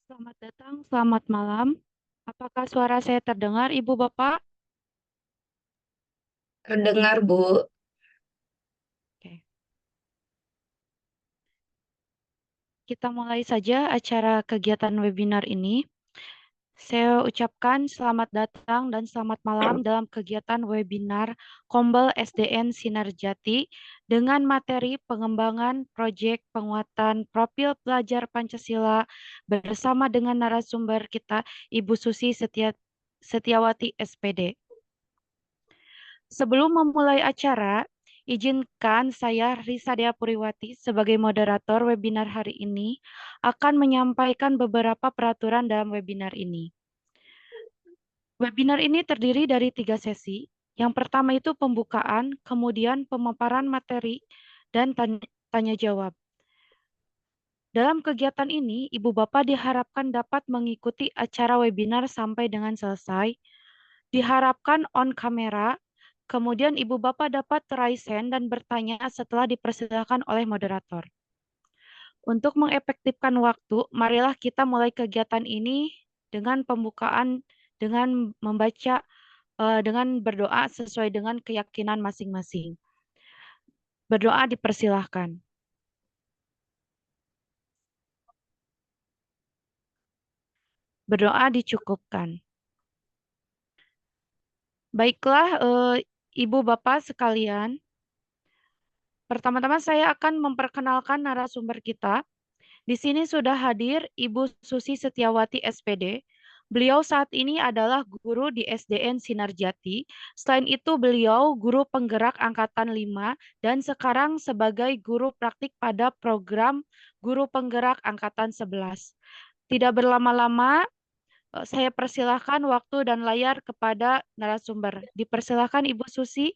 Selamat datang, selamat malam. Apakah suara saya terdengar, Ibu Bapak? Terdengar, Bu. Oke. Kita mulai saja acara kegiatan webinar ini. Saya ucapkan selamat datang dan selamat malam dalam kegiatan webinar Kombel SDN Sinar Jati dengan materi pengembangan proyek penguatan profil pelajar Pancasila bersama dengan narasumber kita, Ibu Susi Setiawati SPD. Sebelum memulai acara, izinkan saya Risa Dea Puriwati sebagai moderator webinar hari ini akan menyampaikan beberapa peraturan dalam webinar ini. Webinar ini terdiri dari 3 sesi. Yang pertama itu pembukaan, kemudian pemaparan materi, dan tanya jawab. Dalam kegiatan ini, Ibu Bapak diharapkan dapat mengikuti acara webinar sampai dengan selesai. Diharapkan on kamera. Kemudian Ibu Bapak dapat raise hand dan bertanya setelah dipersilakan oleh moderator. Untuk mengefektifkan waktu, marilah kita mulai kegiatan ini dengan pembukaan, dengan membaca, dengan berdoa sesuai dengan keyakinan masing-masing. Berdoa dipersilahkan. Berdoa dicukupkan. Baiklah, Ibu Bapak sekalian, pertama-tama saya akan memperkenalkan narasumber kita. Di sini sudah hadir Ibu Susi Setiawati SPD. Beliau saat ini adalah guru di SDN Sinarjati. Selain itu, beliau guru penggerak Angkatan 5 dan sekarang sebagai guru praktik pada program Guru Penggerak Angkatan 11. Tidak berlama-lama, saya persilahkan waktu dan layar kepada narasumber. Dipersilahkan Ibu Susi.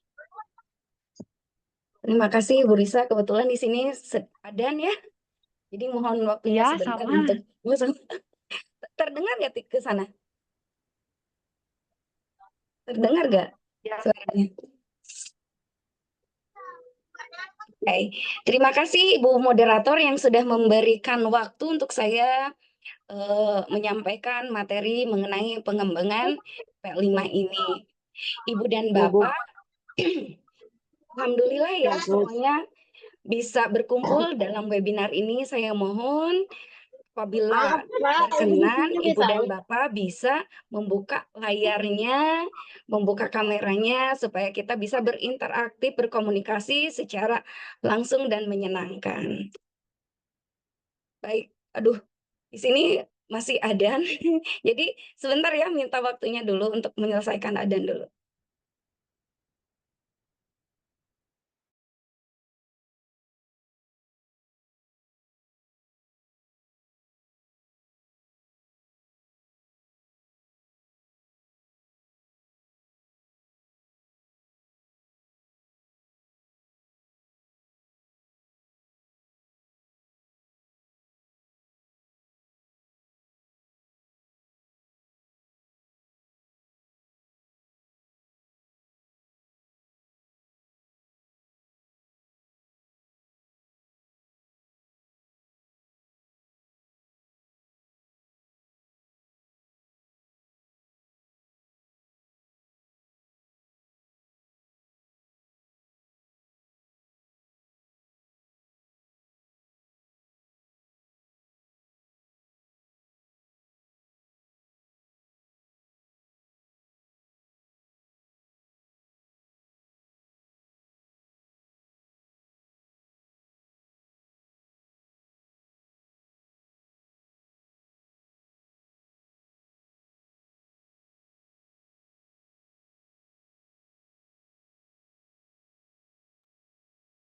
Terima kasih, Bu Risa. Kebetulan di sini adan ya. Jadi mohon waktunya Ya, sebentar sama. untuk terdengar nggak ke sana? Terdengar nggak Ya. suaranya? Oke. Terima kasih Ibu moderator yang sudah memberikan waktu untuk saya menyampaikan materi mengenai pengembangan P5 ini. Ibu dan Bapak, Alhamdulillah ya semuanya bisa berkumpul dalam webinar ini. Saya mohon apabila berkenan, Ibu dan Bapak bisa membuka layarnya, membuka kameranya, supaya kita bisa berinteraksi, berkomunikasi secara langsung dan menyenangkan. Baik, aduh, di sini masih adan. Jadi sebentar ya, minta waktunya dulu untuk menyelesaikan adan dulu.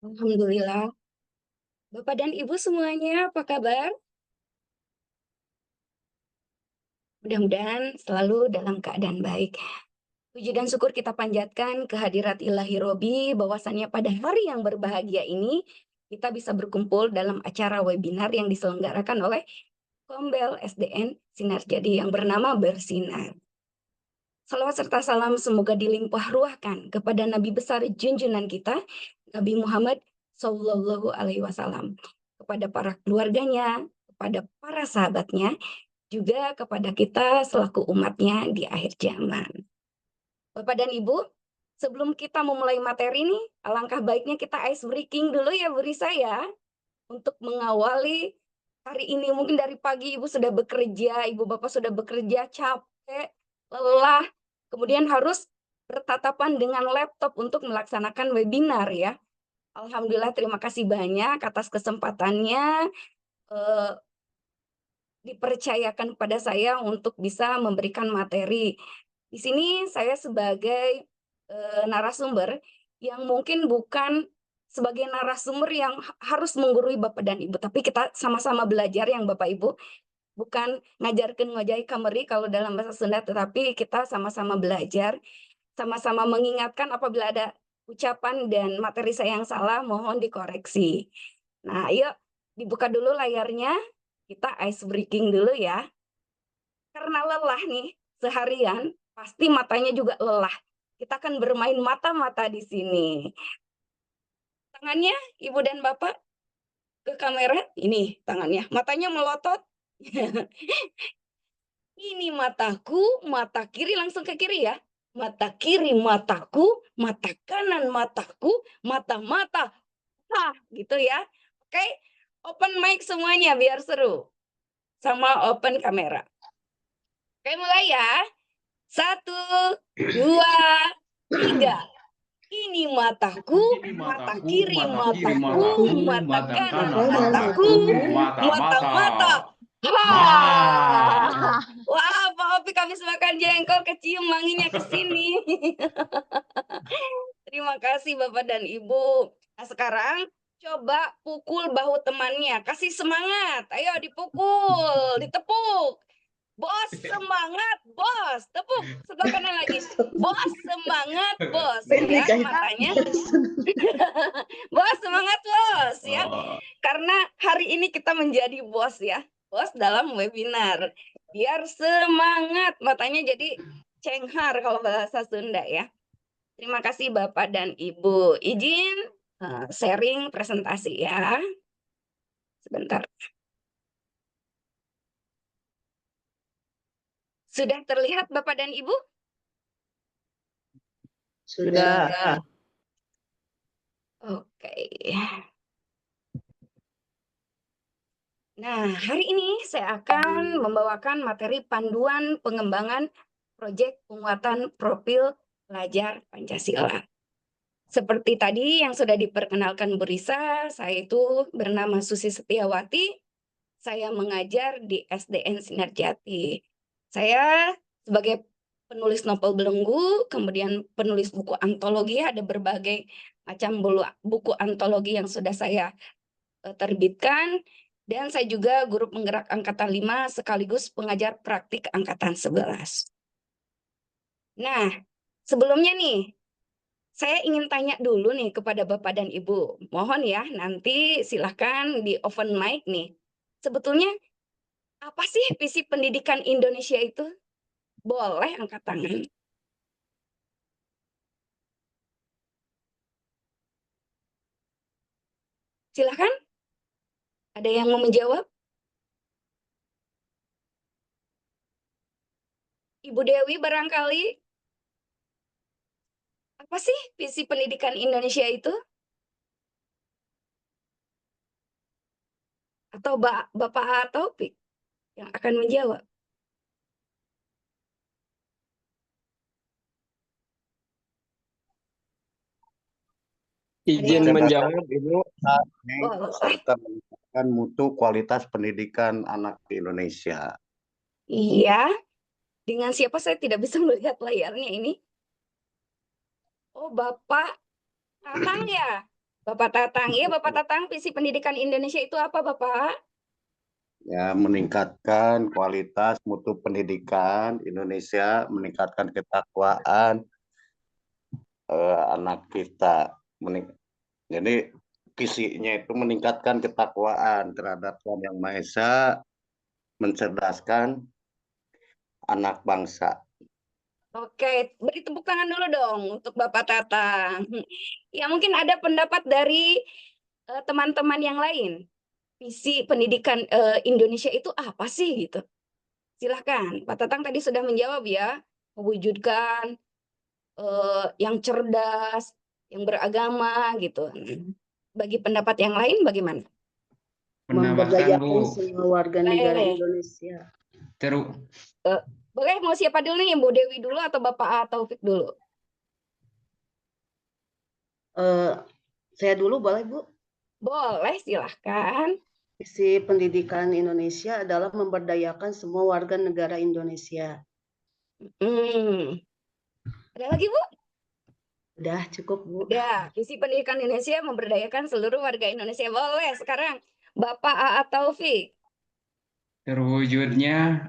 Alhamdulillah. Bapak dan Ibu semuanya, apa kabar? Mudah-mudahan selalu dalam keadaan baik. Puji dan syukur kita panjatkan kehadirat Ilahi Robi, bahwasannya pada hari yang berbahagia ini, kita bisa berkumpul dalam acara webinar yang diselenggarakan oleh Kombel SDN Sinar Jadi yang bernama Bersinar. Salawat serta salam semoga dilimpah ruahkan kepada Nabi besar junjungan kita, Nabi Muhammad Sallallahu Alaihi Wasallam, kepada para keluarganya, kepada para sahabatnya, juga kepada kita selaku umatnya di akhir zaman. Bapak dan Ibu, sebelum kita memulai materi ini, alangkah baiknya kita ice breaking dulu ya Bu Risa ya, untuk mengawali hari ini. Mungkin dari pagi Ibu sudah bekerja, Ibu Bapak sudah bekerja, capek, lelah, kemudian harus bertatapan dengan laptop untuk melaksanakan webinar ya. Alhamdulillah, terima kasih banyak atas kesempatannya dipercayakan kepada saya untuk bisa memberikan materi. Di sini saya sebagai narasumber yang mungkin bukan sebagai narasumber yang harus menggurui Bapak dan Ibu, tapi kita sama-sama belajar yang Bapak Ibu, bukan ngajarkeun ngojai kameri kalau dalam bahasa Sunda, tetapi kita sama-sama belajar, sama-sama mengingatkan apabila ada ucapan dan materi saya yang salah, mohon dikoreksi. Nah, ayo dibuka dulu layarnya, kita ice breaking dulu ya. Karena lelah nih seharian, pasti matanya juga lelah. Kita akan bermain mata-mata di sini. Tangannya Ibu dan Bapak ke kamera, ini tangannya, matanya melotot. Ini mataku, mata kiri langsung ke kiri ya. Mata kiri mataku, mata kanan mataku, mata-mata. Hah, gitu ya. Oke, open mic semuanya biar seru. Sama open kamera. Oke, mulai ya. 1, 2, 3. Ini mataku, mata kiri mataku, mata kanan mataku, mata-mata. Wah, Pak Opik habis makan jengkol, kecium wanginya ke sini. Terima kasih Bapak dan Ibu. Nah, sekarang coba pukul bahu temannya, kasih semangat. Ayo dipukul, ditepuk. Bos semangat, bos. Tepuk sebelah kanan lagi. Bos semangat, bos. Lihat matanya. Bos semangat, bos ya. Karena hari ini kita menjadi bos ya. Bos dalam webinar. Biar semangat, matanya jadi cenghar kalau bahasa Sunda ya. Terima kasih Bapak dan Ibu. Izin sharing presentasi ya. Sebentar. Sudah terlihat Bapak dan Ibu? Sudah. Oke. Nah, hari ini saya akan membawakan materi panduan pengembangan proyek penguatan profil pelajar Pancasila. Seperti tadi yang sudah diperkenalkan Bu Risa, saya itu bernama Susi Setiawati. Saya mengajar di SDN Sinarjati. Saya sebagai penulis novel belenggu, kemudian penulis buku antologi, ada berbagai macam buku antologi yang sudah saya terbitkan, dan saya juga guru penggerak Angkatan 5 sekaligus pengajar praktik Angkatan 11. Nah, sebelumnya nih, saya ingin tanya dulu nih kepada Bapak dan Ibu. Mohon ya, nanti silahkan di open mic nih. Sebetulnya apa sih visi pendidikan Indonesia itu? Boleh angkat tangan. Silahkan. Ada yang mau menjawab? Ibu Dewi barangkali. Apa sih visi pendidikan Indonesia itu? Atau Bapak Taufik yang akan menjawab? Izin menjawab, Ibu. Serta meningkatkan mutu kualitas pendidikan anak di Indonesia. Iya. Dengan siapa saya tidak bisa melihat layarnya ini? Oh, Bapak Tatang ya? Bapak Tatang. Iya, Bapak Tatang, visi pendidikan Indonesia itu apa, Bapak? Ya, meningkatkan kualitas mutu pendidikan Indonesia, meningkatkan ketakwaan anak kita. Jadi visinya itu meningkatkan ketakwaan terhadap Tuhan Yang Maha Esa, mencerdaskan anak bangsa. Oke, beri tepuk tangan dulu dong untuk Bapak Tatang. Ya, mungkin ada pendapat dari teman-teman yang lain. Visi pendidikan Indonesia itu apa sih gitu? Silahkan, Pak Tatang tadi sudah menjawab ya, mewujudkan yang cerdas, yang beragama gitu. Bagi pendapat yang lain bagaimana? Menambahkan, Memberdayakan Bu. semua warga negara Boleh. Indonesia. Boleh, mau siapa dulu nih, Bu Dewi dulu atau Bapak Taufik dulu? Saya dulu boleh, Bu? Boleh, silahkan. Visi pendidikan Indonesia adalah memberdayakan semua warga negara Indonesia. Ada lagi, Bu? Udah cukup, Bu. Udah, visi pendidikan Indonesia memberdayakan seluruh warga Indonesia. Boleh, sekarang Bapak A.A. Taufik. Terwujudnya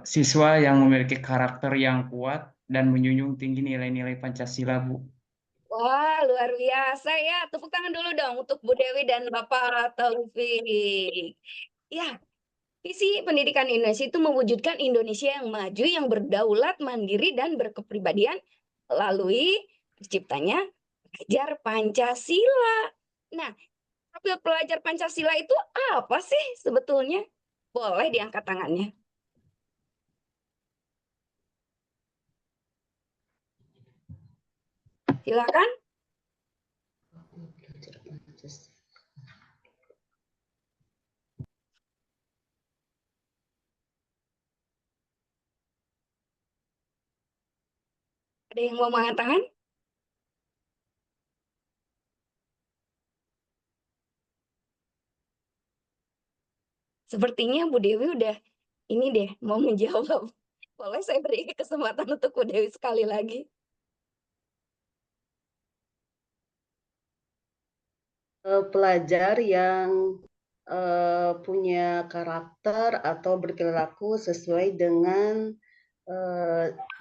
siswa yang memiliki karakter yang kuat dan menjunjung tinggi nilai-nilai Pancasila, Bu. Wah, luar biasa ya. Tepuk tangan dulu dong untuk Bu Dewi dan Bapak Taufik. Ya, visi pendidikan Indonesia itu mewujudkan Indonesia yang maju, yang berdaulat, mandiri, dan berkepribadian melalui terciptanya pelajar Pancasila. Nah, profil pelajar Pancasila itu apa sih sebetulnya? Boleh diangkat tangannya. Silakan. Ada yang mau mengangkat tangan? Sepertinya Bu Dewi udah ini deh mau menjawab. Boleh saya beri kesempatan untuk Bu Dewi sekali lagi? Pelajar yang punya karakter atau berperilaku sesuai dengan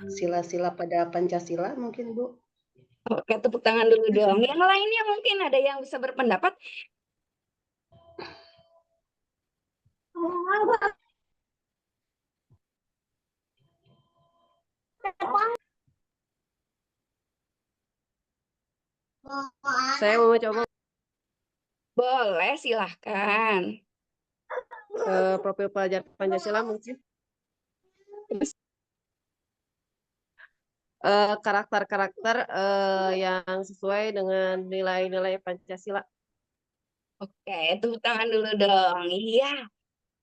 sila-sila pada Pancasila mungkin, Bu? Oke, tepuk tangan dulu dong. Yang lainnya mungkin ada yang bisa berpendapat. Saya mau coba Boleh, silahkan. profil pelajar Pancasila mungkin. Karakter-karakter yang sesuai dengan nilai-nilai Pancasila. Oke, tepuk tangan dulu dong. Iya,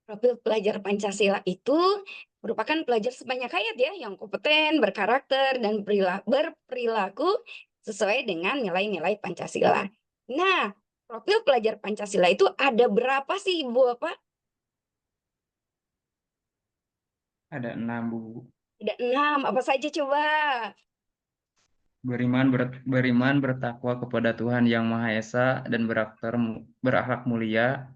profil pelajar Pancasila itu merupakan pelajar sebanyak hayat ya, yang kompeten, berkarakter, dan berperilaku sesuai dengan nilai-nilai Pancasila. Nah, profil pelajar Pancasila itu ada berapa sih, Ibu Bapak? Ada 6, Bu. Ada 6, apa saja coba? Beriman, bertakwa kepada Tuhan Yang Maha Esa dan berakhlak mulia.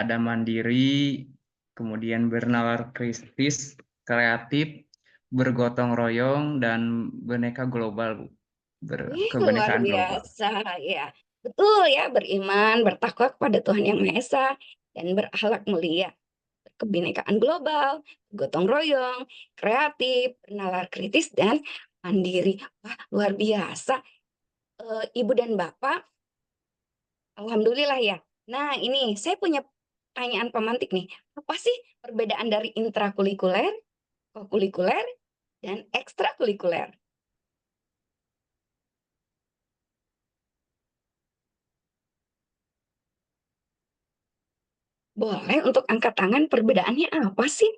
Ada mandiri, kemudian bernalar kritis, kreatif, bergotong royong, dan bineka global, Bu. Luar Kebinekaan global. biasa ya. Betul ya, beriman, bertakwa kepada Tuhan Yang Maha Esa, dan berakhlak mulia. Kebinekaan global, gotong royong, kreatif, bernalar kritis, dan mandiri. Wah, luar biasa. Ibu dan Bapak, alhamdulillah ya. Nah, ini saya punya pertanyaan pemantik nih. Apa sih perbedaan dari intrakurikuler, kokurikuler, dan ekstrakurikuler? Boleh untuk angkat tangan, perbedaannya apa sih?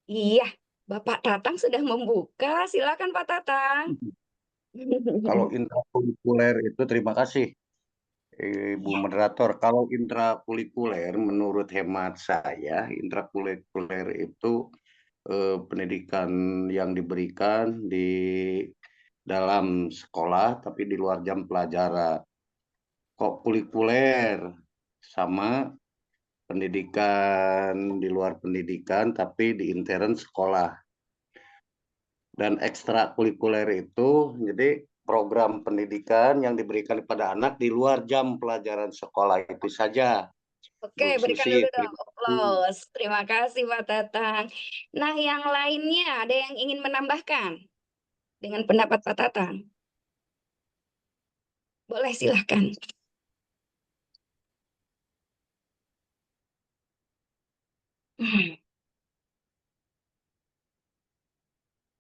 Iya, Bapak Tatang sudah membuka. Silakan Pak Tatang. Kalau intrakurikuler itu, terima kasih Ibu moderator. Kalau intrakurikuler menurut hemat saya, intrakurikuler itu pendidikan yang diberikan di dalam sekolah tapi di luar jam pelajaran. Kok kurikuler sama pendidikan di luar pendidikan tapi di intern sekolah. Dan ekstrakurikuler itu jadi program pendidikan yang diberikan kepada anak di luar jam pelajaran sekolah, itu saja. Oke, Bu berikan Susi, dulu dong terima kasih. aplaus. Terima kasih Pak Tatang. Nah, yang lainnya ada yang ingin menambahkan dengan pendapat Pak Tatang? Boleh, silahkan.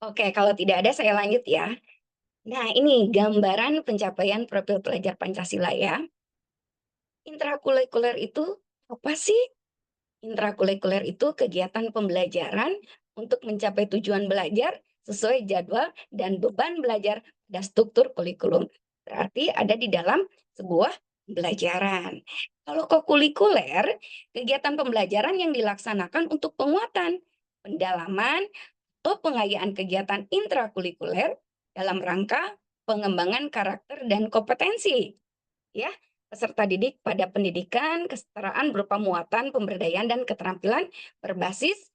Oke, kalau tidak ada saya lanjut ya. Nah, ini gambaran pencapaian profil pelajar Pancasila ya. Intrakurikuler itu apa sih? Intrakurikuler itu kegiatan pembelajaran untuk mencapai tujuan belajar sesuai jadwal dan beban belajar dan struktur kurikulum. Berarti ada di dalam sebuah pembelajaran. Kalau kokurikuler, kegiatan pembelajaran yang dilaksanakan untuk penguatan, pendalaman, atau pengayaan kegiatan intrakurikuler dalam rangka pengembangan karakter dan kompetensi. Ya, peserta didik pada pendidikan kesetaraan berupa muatan, pemberdayaan, dan keterampilan berbasis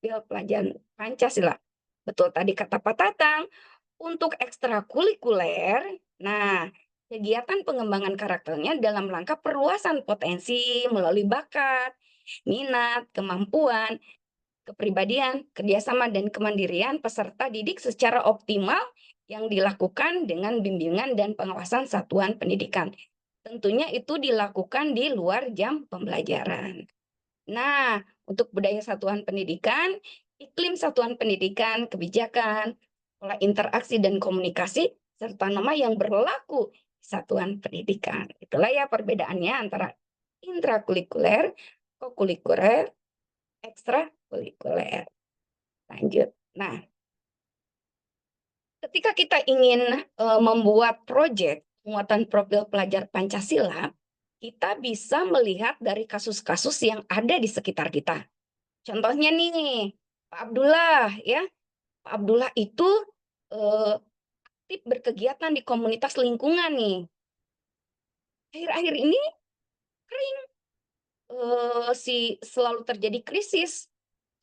pelajaran Pancasila. Betul tadi kata Pak Tatang, untuk ekstrakurikuler, nah, kegiatan pengembangan karakternya dalam rangka perluasan potensi melalui bakat, minat, kemampuan, kepribadian, kerjasama, dan kemandirian peserta didik secara optimal yang dilakukan dengan bimbingan dan pengawasan satuan pendidikan. Tentunya itu dilakukan di luar jam pembelajaran. Nah, untuk budaya satuan pendidikan, iklim satuan pendidikan, kebijakan, pola interaksi dan komunikasi, serta norma yang berlaku di satuan pendidikan. Itulah ya perbedaannya antara intrakurikuler, kokurikuler, ekstrakurikuler. Lanjut. Nah, ketika kita ingin membuat proyek penguatan profil pelajar Pancasila, kita bisa melihat dari kasus-kasus yang ada di sekitar kita. Contohnya nih, Pak Abdullah ya. Pak Abdullah itu aktif berkegiatan di komunitas lingkungan nih. Akhir-akhir ini kering, selalu terjadi krisis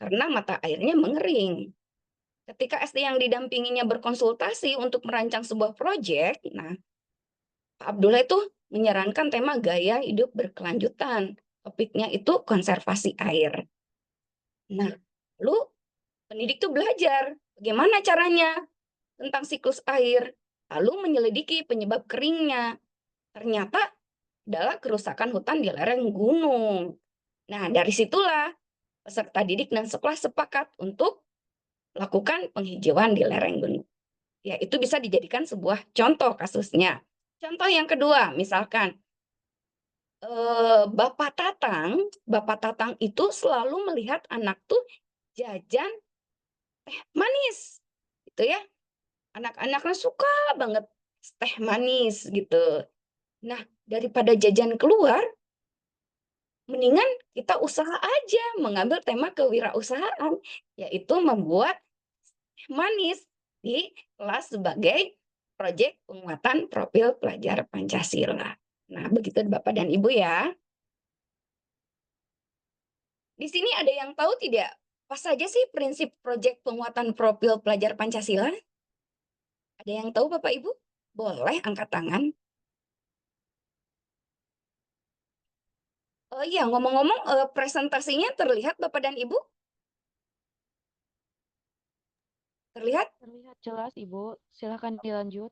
karena mata airnya mengering. Ketika SD yang didampinginya berkonsultasi untuk merancang sebuah proyek, nah, Pak Abdullah itu menyarankan tema gaya hidup berkelanjutan. Topiknya itu konservasi air. Nah, lalu pendidik itu belajar bagaimana caranya tentang siklus air, lalu menyelidiki penyebab keringnya. Ternyata adalah kerusakan hutan di lereng gunung. Nah, dari situlah peserta didik dan sekolah sepakat untuk lakukan penghijauan di lereng gunung. Ya, itu bisa dijadikan sebuah contoh kasusnya. Contoh yang kedua, misalkan Bapak Tatang itu selalu melihat anak tuh jajan teh manis, gitu ya. Anak-anaknya suka banget teh manis gitu. Nah, daripada jajan keluar, mendingan kita usaha aja mengambil tema kewirausahaan, yaitu membuat teh manis di kelas sebagai proyek penguatan profil pelajar Pancasila. Nah, begitu Bapak dan Ibu ya. Di sini ada yang tahu tidak? Apa saja sih prinsip proyek penguatan profil pelajar Pancasila? Ada yang tahu Bapak Ibu? Boleh angkat tangan. Oh iya, ngomong-ngomong presentasinya terlihat Bapak dan Ibu? Terlihat? Terlihat jelas, Ibu. Silakan dilanjut.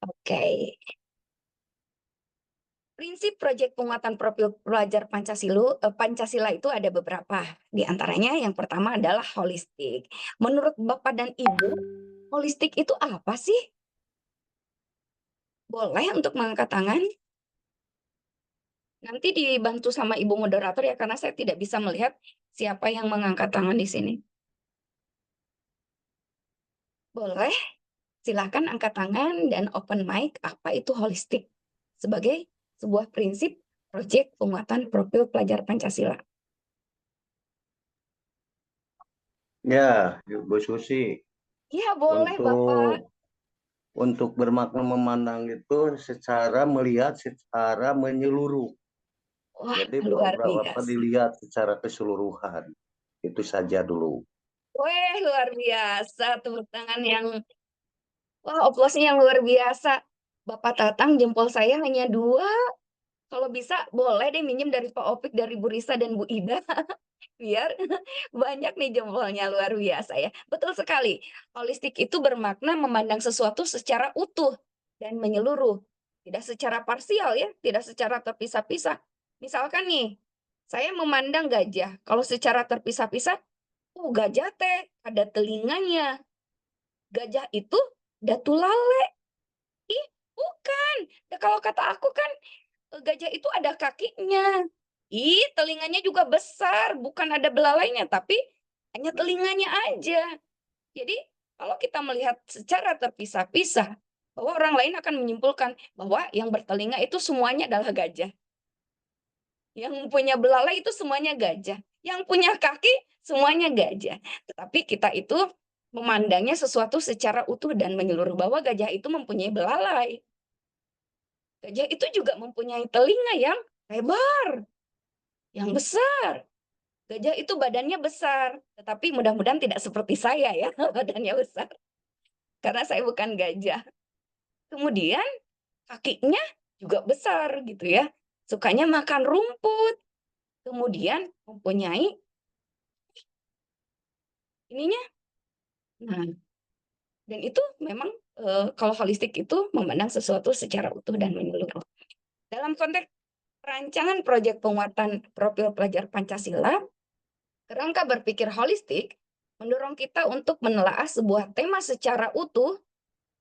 Oke. Prinsip proyek penguatan profil pelajar Pancasila itu ada beberapa. Di antaranya yang pertama adalah holistik. Menurut Bapak dan Ibu, holistik itu apa sih? Boleh untuk mengangkat tangan? Nanti dibantu sama Ibu moderator ya, karena saya tidak bisa melihat siapa yang mengangkat tangan di sini. Boleh, silakan angkat tangan dan open mic. Apa itu holistik? Sebagai sebuah prinsip proyek penguatan profil pelajar Pancasila. Ya, Bu Susi, Ya, boleh Bapak. untuk bermakna memandang itu secara melihat secara menyeluruh. Wah, Jadi luar program apa biasa. dilihat secara keseluruhan. Itu saja dulu. Wah, luar biasa. Tepuk tangan yang, wah, oplosnya yang luar biasa. Bapak Tatang, jempol saya hanya 2. Kalau bisa, boleh deh minjem dari Pak Opik, dari Bu Risa, dan Bu Ida. Biar banyak nih jempolnya, luar biasa ya. Betul sekali. Holistik itu bermakna memandang sesuatu secara utuh dan menyeluruh. Tidak secara parsial ya, tidak secara terpisah-pisah. Misalkan nih, Saya memandang gajah, kalau secara terpisah-pisah, gajah teh ada telinganya. Gajah itu datu lale. Ih, bukan. Ya, kalau kata aku kan gajah itu ada kakinya. Ih, telinganya juga besar, bukan ada belalainya, tapi hanya telinganya aja. Jadi, kalau kita melihat secara terpisah-pisah, bahwa orang lain akan menyimpulkan bahwa yang bertelinga itu semuanya adalah gajah. Yang punya belalai itu semuanya gajah. Yang punya kaki semuanya gajah. Tetapi kita itu memandangnya sesuatu secara utuh dan menyeluruh, bahwa gajah itu mempunyai belalai. Gajah itu juga mempunyai telinga yang lebar, yang besar. Gajah itu badannya besar, tetapi mudah-mudahan tidak seperti saya ya, badannya besar. Karena saya bukan gajah. Kemudian kakinya juga besar gitu ya. Sukanya makan rumput. Kemudian mempunyai ininya. Nah, dan itu memang kalau holistik itu memandang sesuatu secara utuh dan menyeluruh. Dalam konteks rancangan proyek penguatan profil pelajar Pancasila, kerangka berpikir holistik mendorong kita untuk menelaah sebuah tema secara utuh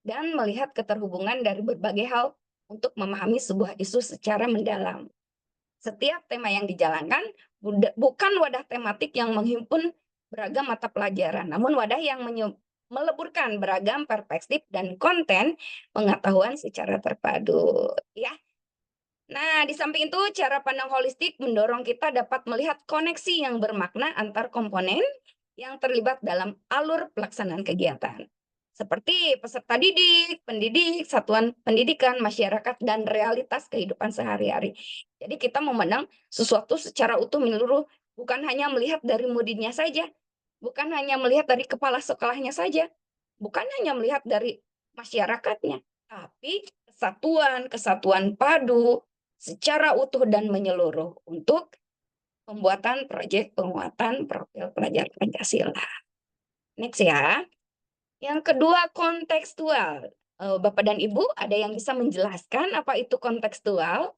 dan melihat keterhubungan dari berbagai hal untuk memahami sebuah isu secara mendalam. Setiap tema yang dijalankan bukan wadah tematik yang menghimpun beragam mata pelajaran, namun wadah yang meleburkan beragam perspektif dan konten pengetahuan secara terpadu. Ya. Nah, di samping itu, cara pandang holistik mendorong kita dapat melihat koneksi yang bermakna antar komponen yang terlibat dalam alur pelaksanaan kegiatan. Seperti peserta didik, pendidik, satuan pendidikan, masyarakat, dan realitas kehidupan sehari-hari. Jadi kita memandang sesuatu secara utuh menyeluruh, bukan hanya melihat dari muridnya saja, bukan hanya melihat dari kepala sekolahnya saja, bukan hanya melihat dari masyarakatnya, tapi kesatuan padu secara utuh dan menyeluruh untuk pembuatan proyek penguatan profil pelajar Pancasila. Next ya. Yang kedua, kontekstual. Bapak dan Ibu, ada yang bisa menjelaskan apa itu kontekstual?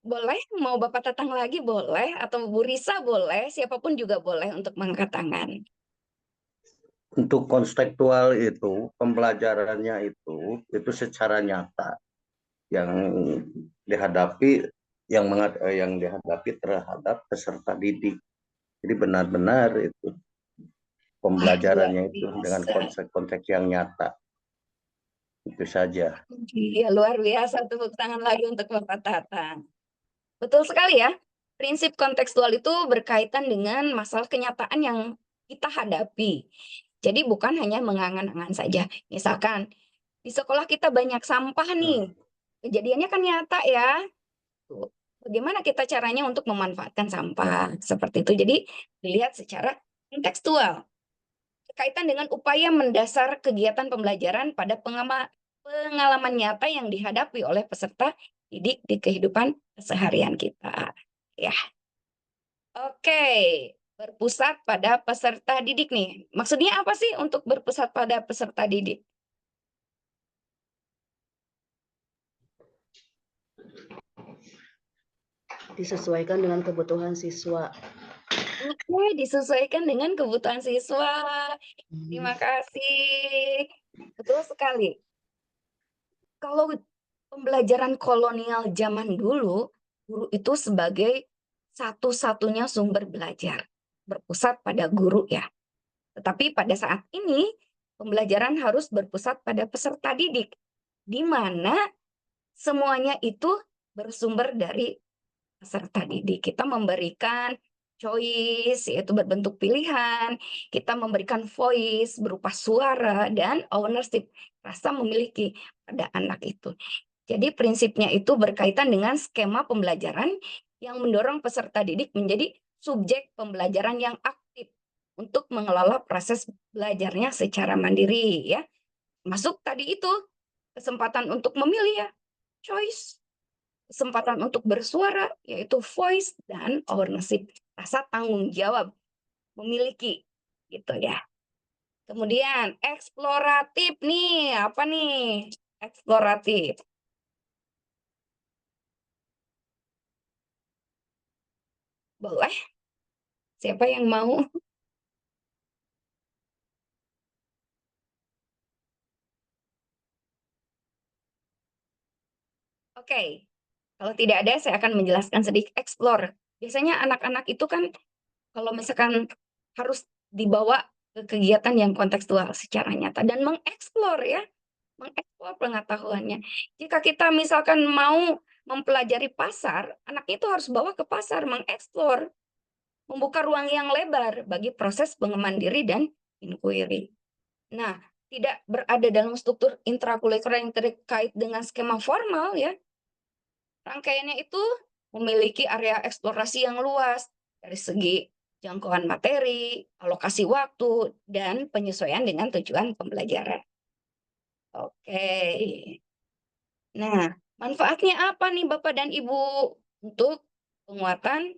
Boleh, mau Bapak Tatang lagi boleh, atau Bu Risa boleh, siapapun juga boleh untuk mengangkat tangan. Untuk kontekstual itu, pembelajarannya itu secara nyata yang dihadapi yang dihadapi terhadap peserta didik. Jadi benar-benar itu pembelajarannya itu dengan konteks yang nyata. Itu saja. Iya, luar biasa. Tepuk tangan lagi untuk Bapak Tatang. Betul sekali ya. Prinsip kontekstual itu berkaitan dengan masalah kenyataan yang kita hadapi. Jadi bukan hanya mengangan-angan saja. Misalkan di sekolah kita banyak sampah nih. Kejadiannya kan nyata ya. Tuh. Bagaimana kita caranya untuk memanfaatkan sampah seperti itu. Jadi dilihat secara kontekstual. Berkaitan dengan upaya mendasar kegiatan pembelajaran pada pengalaman nyata yang dihadapi oleh peserta didik di kehidupan keseharian kita. Ya. Oke, berpusat pada peserta didik nih. Maksudnya apa sih untuk berpusat pada peserta didik? Disesuaikan dengan kebutuhan siswa. Oke, disesuaikan dengan kebutuhan siswa. Terima kasih. Betul sekali. Kalau pembelajaran kolonial zaman dulu, guru itu sebagai satu-satunya sumber belajar, berpusat pada guru ya. Tetapi pada saat ini, pembelajaran harus berpusat pada peserta didik, di mana semuanya itu bersumber dari peserta didik. Kita memberikan choice, yaitu berbentuk pilihan, kita memberikan voice berupa suara, dan ownership, rasa memiliki pada anak itu. Jadi prinsipnya itu berkaitan dengan skema pembelajaran yang mendorong peserta didik menjadi subjek pembelajaran yang aktif untuk mengelola proses belajarnya secara mandiri ya. Masuk tadi itu kesempatan untuk memilih ya, choice. Kesempatan untuk bersuara yaitu voice, dan ownership, rasa tanggung jawab memiliki gitu ya. Kemudian eksploratif nih, apa nih? eksploratif. Boleh? Siapa yang mau? Oke, kalau tidak ada saya akan menjelaskan sedikit explore. Biasanya anak-anak itu kan kalau misalkan harus dibawa ke kegiatan yang kontekstual secara nyata dan mengeksplor ya, mengeksplor pengetahuannya. Jika kita misalkan mau mempelajari pasar, anak itu harus bawa ke pasar, mengeksplor, membuka ruang yang lebar bagi proses pengembangan diri dan inquiry. Nah, tidak berada dalam struktur intrakurikuler yang terkait dengan skema formal ya. Rangkaiannya itu memiliki area eksplorasi yang luas dari segi jangkauan materi, alokasi waktu, dan penyesuaian dengan tujuan pembelajaran. Oke. Nah, manfaatnya apa nih Bapak dan Ibu untuk penguatan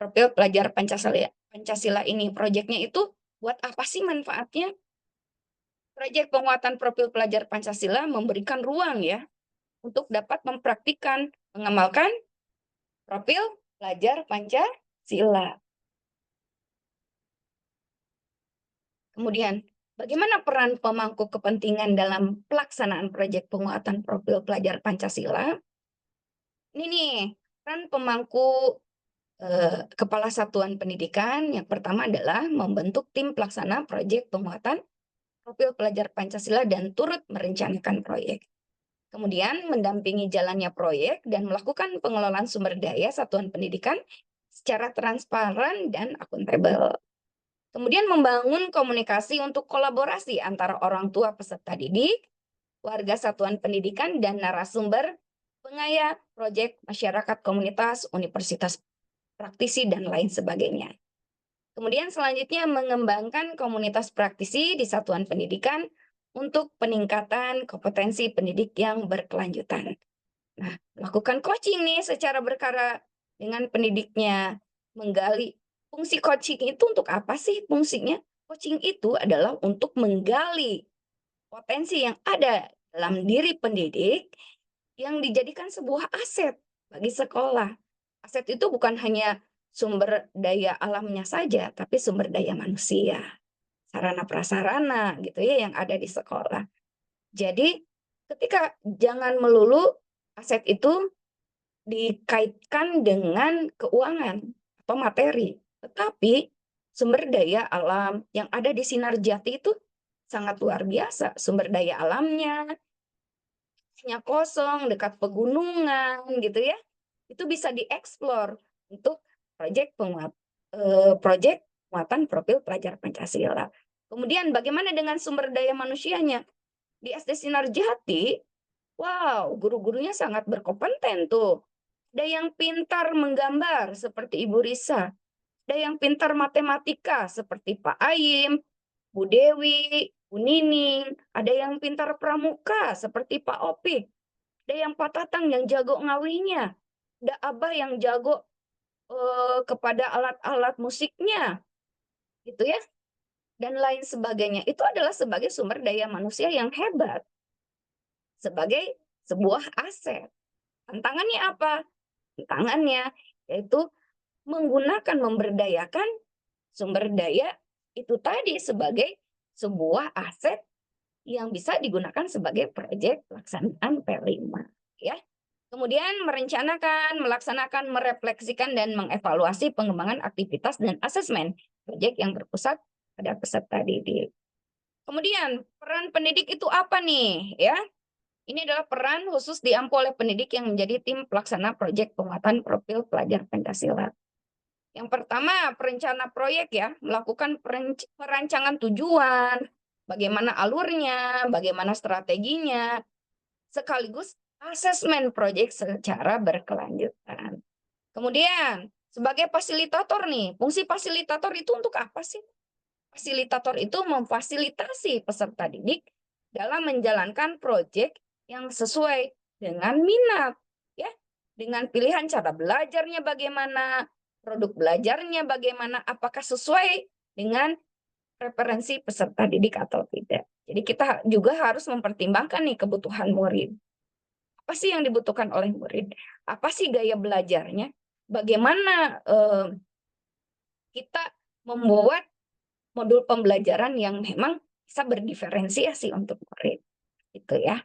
profil pelajar Pancasila ini? Proyeknya itu buat apa sih manfaatnya? Proyek penguatan profil pelajar Pancasila memberikan ruang ya untuk dapat mempraktikkan, mengamalkan profil pelajar Pancasila. Kemudian, bagaimana peran pemangku kepentingan dalam pelaksanaan proyek penguatan profil pelajar Pancasila? Ini nih, peran pemangku Kepala Satuan Pendidikan yang pertama adalah membentuk tim pelaksana proyek penguatan profil pelajar Pancasila dan turut merencanakan proyek. Kemudian mendampingi jalannya proyek dan melakukan pengelolaan sumber daya satuan pendidikan secara transparan dan akuntabel. Kemudian membangun komunikasi untuk kolaborasi antara orang tua peserta didik, warga satuan pendidikan, dan narasumber, pengaya, proyek, masyarakat, komunitas, universitas, praktisi, dan lain sebagainya. Kemudian selanjutnya mengembangkan komunitas praktisi di satuan pendidikan untuk peningkatan kompetensi pendidik yang berkelanjutan. Nah, melakukan coaching nih secara berkala dengan pendidiknya, menggali fungsi coaching itu untuk apa sih fungsinya? Coaching itu adalah untuk menggali potensi yang ada dalam diri pendidik yang dijadikan sebuah aset bagi sekolah. Aset itu bukan hanya sumber daya alamnya saja, tapi sumber daya manusia, sarana prasarana gitu ya yang ada di sekolah. Jadi ketika jangan melulu aset itu dikaitkan dengan keuangan atau materi, tetapi sumber daya alam yang ada di Sinar Jati itu sangat luar biasa. Sumber daya alamnya hanya kosong, dekat pegunungan gitu ya. Itu bisa dieksplor untuk proyek penguatan profil pelajar Pancasila. Kemudian bagaimana dengan sumber daya manusianya? Di SD Sinar Jati, wow, guru-gurunya sangat berkompeten tuh. Ada yang pintar menggambar seperti Ibu Risa. Ada yang pintar matematika seperti Pak Ayim, Bu Dewi, Bu Nining. Ada yang pintar pramuka seperti Pak Opi. Ada yang Pak Tatang yang jago ngawinya. Ada Abah yang jago kepada alat-alat musiknya. Gitu ya. Dan lain sebagainya. Itu adalah sebagai sumber daya manusia yang hebat. Sebagai sebuah aset. Tantangannya apa? Tantangannya yaitu menggunakan, memberdayakan sumber daya itu tadi sebagai sebuah aset yang bisa digunakan sebagai proyek pelaksanaan P5 ya. Kemudian merencanakan, melaksanakan, merefleksikan dan mengevaluasi pengembangan aktivitas dan asesmen proyek yang berpusat pada peserta didik. Kemudian peran pendidik itu apa nih ya? Ini adalah peran khusus diampu oleh pendidik yang menjadi tim pelaksana proyek penguatan profil pelajar Pancasila. Yang pertama, perencana proyek ya, melakukan perancangan tujuan, bagaimana alurnya, bagaimana strateginya, sekaligus asesmen proyek secara berkelanjutan. Kemudian, sebagai fasilitator nih, fungsi fasilitator itu untuk apa sih? Fasilitator itu memfasilitasi peserta didik dalam menjalankan proyek yang sesuai dengan minat, ya, dengan pilihan cara belajarnya bagaimana, produk belajarnya bagaimana, apakah sesuai dengan preferensi peserta didik atau tidak. Jadi kita juga harus mempertimbangkan nih kebutuhan murid. Apa sih yang dibutuhkan oleh murid? Apa sih gaya belajarnya? Bagaimana kita membuat modul pembelajaran yang memang bisa berdiferensiasi untuk murid. Itu ya.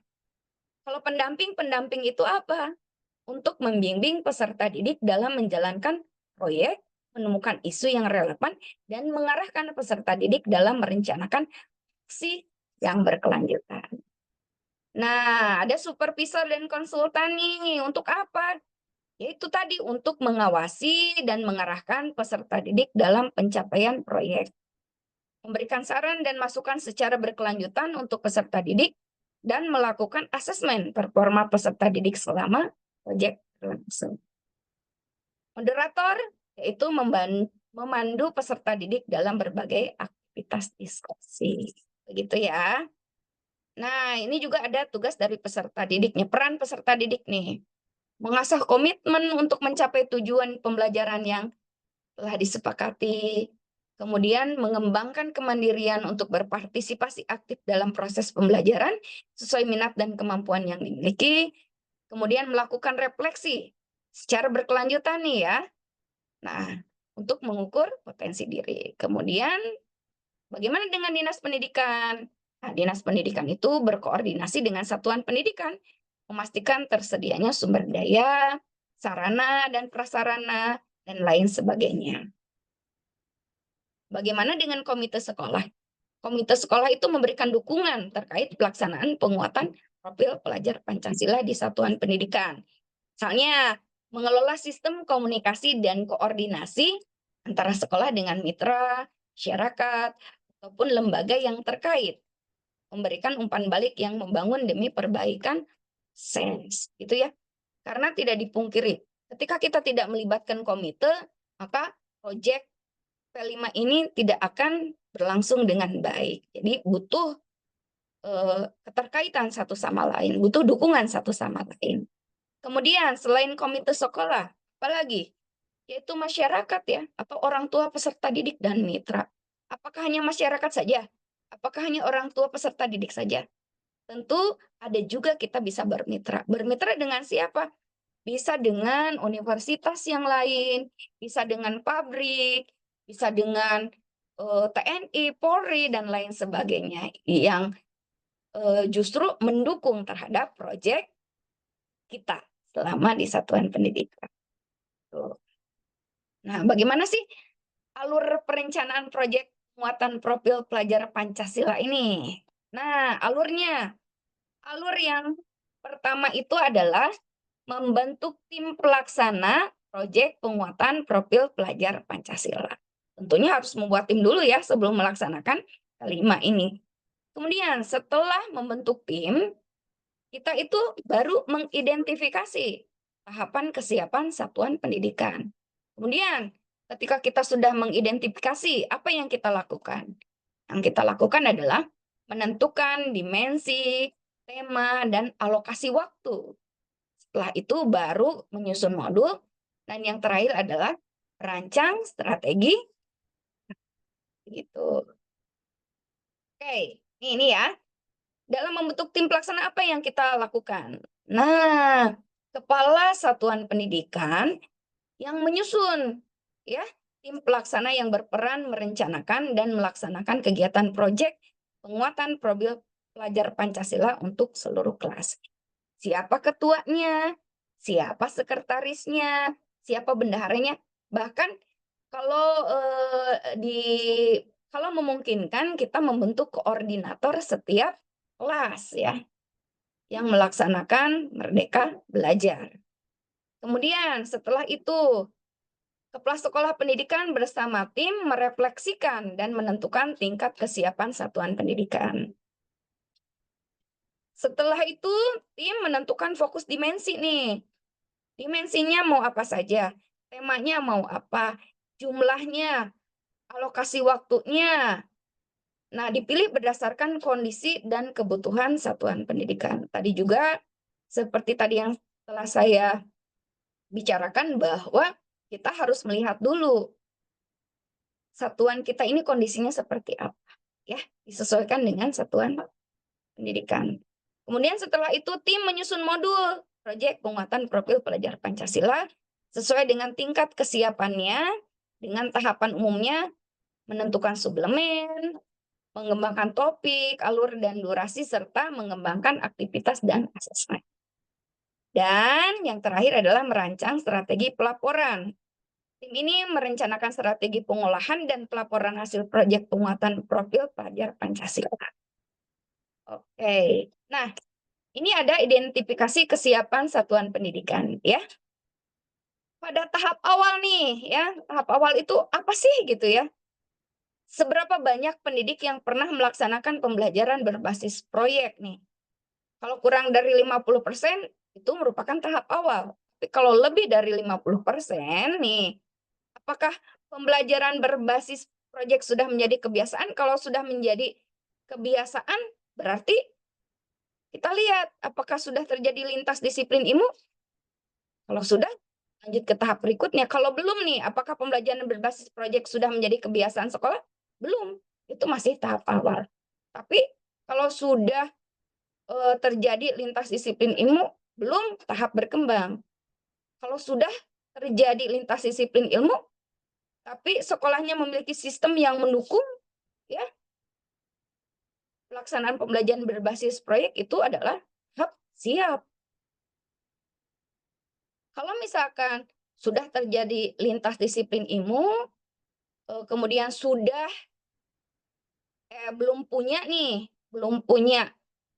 Kalau pendamping itu apa? Untuk membimbing peserta didik dalam menjalankan proyek, menemukan isu yang relevan, dan mengarahkan peserta didik dalam merencanakan aksi yang berkelanjutan. Nah, ada supervisor dan konsultan nih. Untuk apa? Yaitu tadi untuk mengawasi dan mengarahkan peserta didik dalam pencapaian proyek. Memberikan saran dan masukan secara berkelanjutan untuk peserta didik dan melakukan asesmen performa peserta didik selama proyek berlangsung. Moderator yaitu memandu peserta didik dalam berbagai aktivitas diskusi. Begitu ya. Nah, ini juga ada tugas dari peserta didiknya, peran peserta didik nih. Mengasah komitmen untuk mencapai tujuan pembelajaran yang telah disepakati. Kemudian mengembangkan kemandirian untuk berpartisipasi aktif dalam proses pembelajaran sesuai minat dan kemampuan yang dimiliki. Kemudian melakukan refleksi secara berkelanjutan nih ya. Nah, untuk mengukur potensi diri. Kemudian bagaimana dengan dinas pendidikan? Nah, dinas pendidikan itu berkoordinasi dengan satuan pendidikan, memastikan tersedianya sumber daya, sarana dan prasarana, dan lain sebagainya. Bagaimana dengan komite sekolah? Komite sekolah itu memberikan dukungan terkait pelaksanaan penguatan profil pelajar Pancasila di satuan pendidikan. Misalnya, mengelola sistem komunikasi dan koordinasi antara sekolah dengan mitra, masyarakat, ataupun lembaga yang terkait. Memberikan umpan balik yang membangun demi perbaikan sense, gitu ya. Karena tidak dipungkiri, ketika kita tidak melibatkan komite, maka proyek P5 ini tidak akan berlangsung dengan baik. Jadi butuh keterkaitan satu sama lain, butuh dukungan satu sama lain. Kemudian selain komite sekolah, apalagi? Yaitu masyarakat ya, atau orang tua peserta didik dan mitra. Apakah hanya masyarakat saja? Apakah hanya orang tua peserta didik saja? Tentu ada juga kita bisa bermitra. Bermitra dengan siapa? Bisa dengan universitas yang lain, bisa dengan pabrik, bisa dengan TNI, Polri, dan lain sebagainya yang justru mendukung terhadap proyek kita selama di satuan pendidikan. Nah, bagaimana sih alur perencanaan proyek penguatan profil pelajar Pancasila ini? Nah, alur yang pertama itu adalah membentuk tim pelaksana proyek penguatan profil pelajar Pancasila. Tentunya harus membuat tim dulu ya sebelum melaksanakan kelima ini. Kemudian setelah membentuk tim, kita itu baru mengidentifikasi tahapan kesiapan satuan pendidikan. Kemudian ketika kita sudah mengidentifikasi apa yang kita lakukan? Yang kita lakukan adalah menentukan dimensi, tema, dan alokasi waktu. Setelah itu baru menyusun modul, dan yang terakhir adalah rancang strategi. Gitu. Oke, ini ya. Dalam membentuk tim pelaksana apa yang kita lakukan? Nah, kepala satuan pendidikan yang menyusun ya tim pelaksana yang berperan merencanakan dan melaksanakan kegiatan proyek penguatan profil pelajar Pancasila untuk seluruh kelas. Siapa ketuanya, siapa sekretarisnya, siapa bendaharanya. Bahkan kalau kalau memungkinkan kita membentuk koordinator setiap kelas ya yang melaksanakan Merdeka Belajar. Kemudian setelah itu Kepala Sekolah Pendidikan bersama tim merefleksikan dan menentukan tingkat kesiapan satuan pendidikan. Setelah itu, tim menentukan fokus dimensi nih. Dimensinya mau apa saja, temanya mau apa, jumlahnya, alokasi waktunya. Nah, dipilih berdasarkan kondisi dan kebutuhan satuan pendidikan. Tadi juga, seperti tadi yang telah saya bicarakan bahwa kita harus melihat dulu satuan kita ini kondisinya seperti apa, ya, disesuaikan dengan satuan pendidikan. Kemudian setelah itu tim menyusun modul proyek penguatan profil pelajar Pancasila sesuai dengan tingkat kesiapannya, dengan tahapan umumnya, menentukan suplemen, mengembangkan topik, alur dan durasi, serta mengembangkan aktivitas dan asesmen. Dan yang terakhir adalah merancang strategi pelaporan. Tim ini merencanakan strategi pengolahan dan pelaporan hasil proyek penguatan profil pelajar Pancasila. Oke, nah ini ada identifikasi kesiapan satuan pendidikan, ya. Pada tahap awal nih, ya, tahap awal itu apa sih gitu ya? Seberapa banyak pendidik yang pernah melaksanakan pembelajaran berbasis proyek nih? Kalau kurang dari 50% itu merupakan tahap awal. Tapi kalau lebih dari 50% nih, apakah pembelajaran berbasis proyek sudah menjadi kebiasaan? Kalau sudah menjadi kebiasaan, berarti kita lihat apakah sudah terjadi lintas disiplin ilmu. Kalau sudah, lanjut ke tahap berikutnya. Kalau belum nih, apakah pembelajaran berbasis proyek sudah menjadi kebiasaan sekolah? Belum. Itu masih tahap awal. Tapi kalau sudah terjadi lintas disiplin ilmu, belum tahap berkembang. Kalau sudah terjadi lintas disiplin ilmu, tapi sekolahnya memiliki sistem yang mendukung, ya, pelaksanaan pembelajaran berbasis proyek itu adalah tahap siap. Kalau misalkan sudah terjadi lintas disiplin ilmu, kemudian sudah belum punya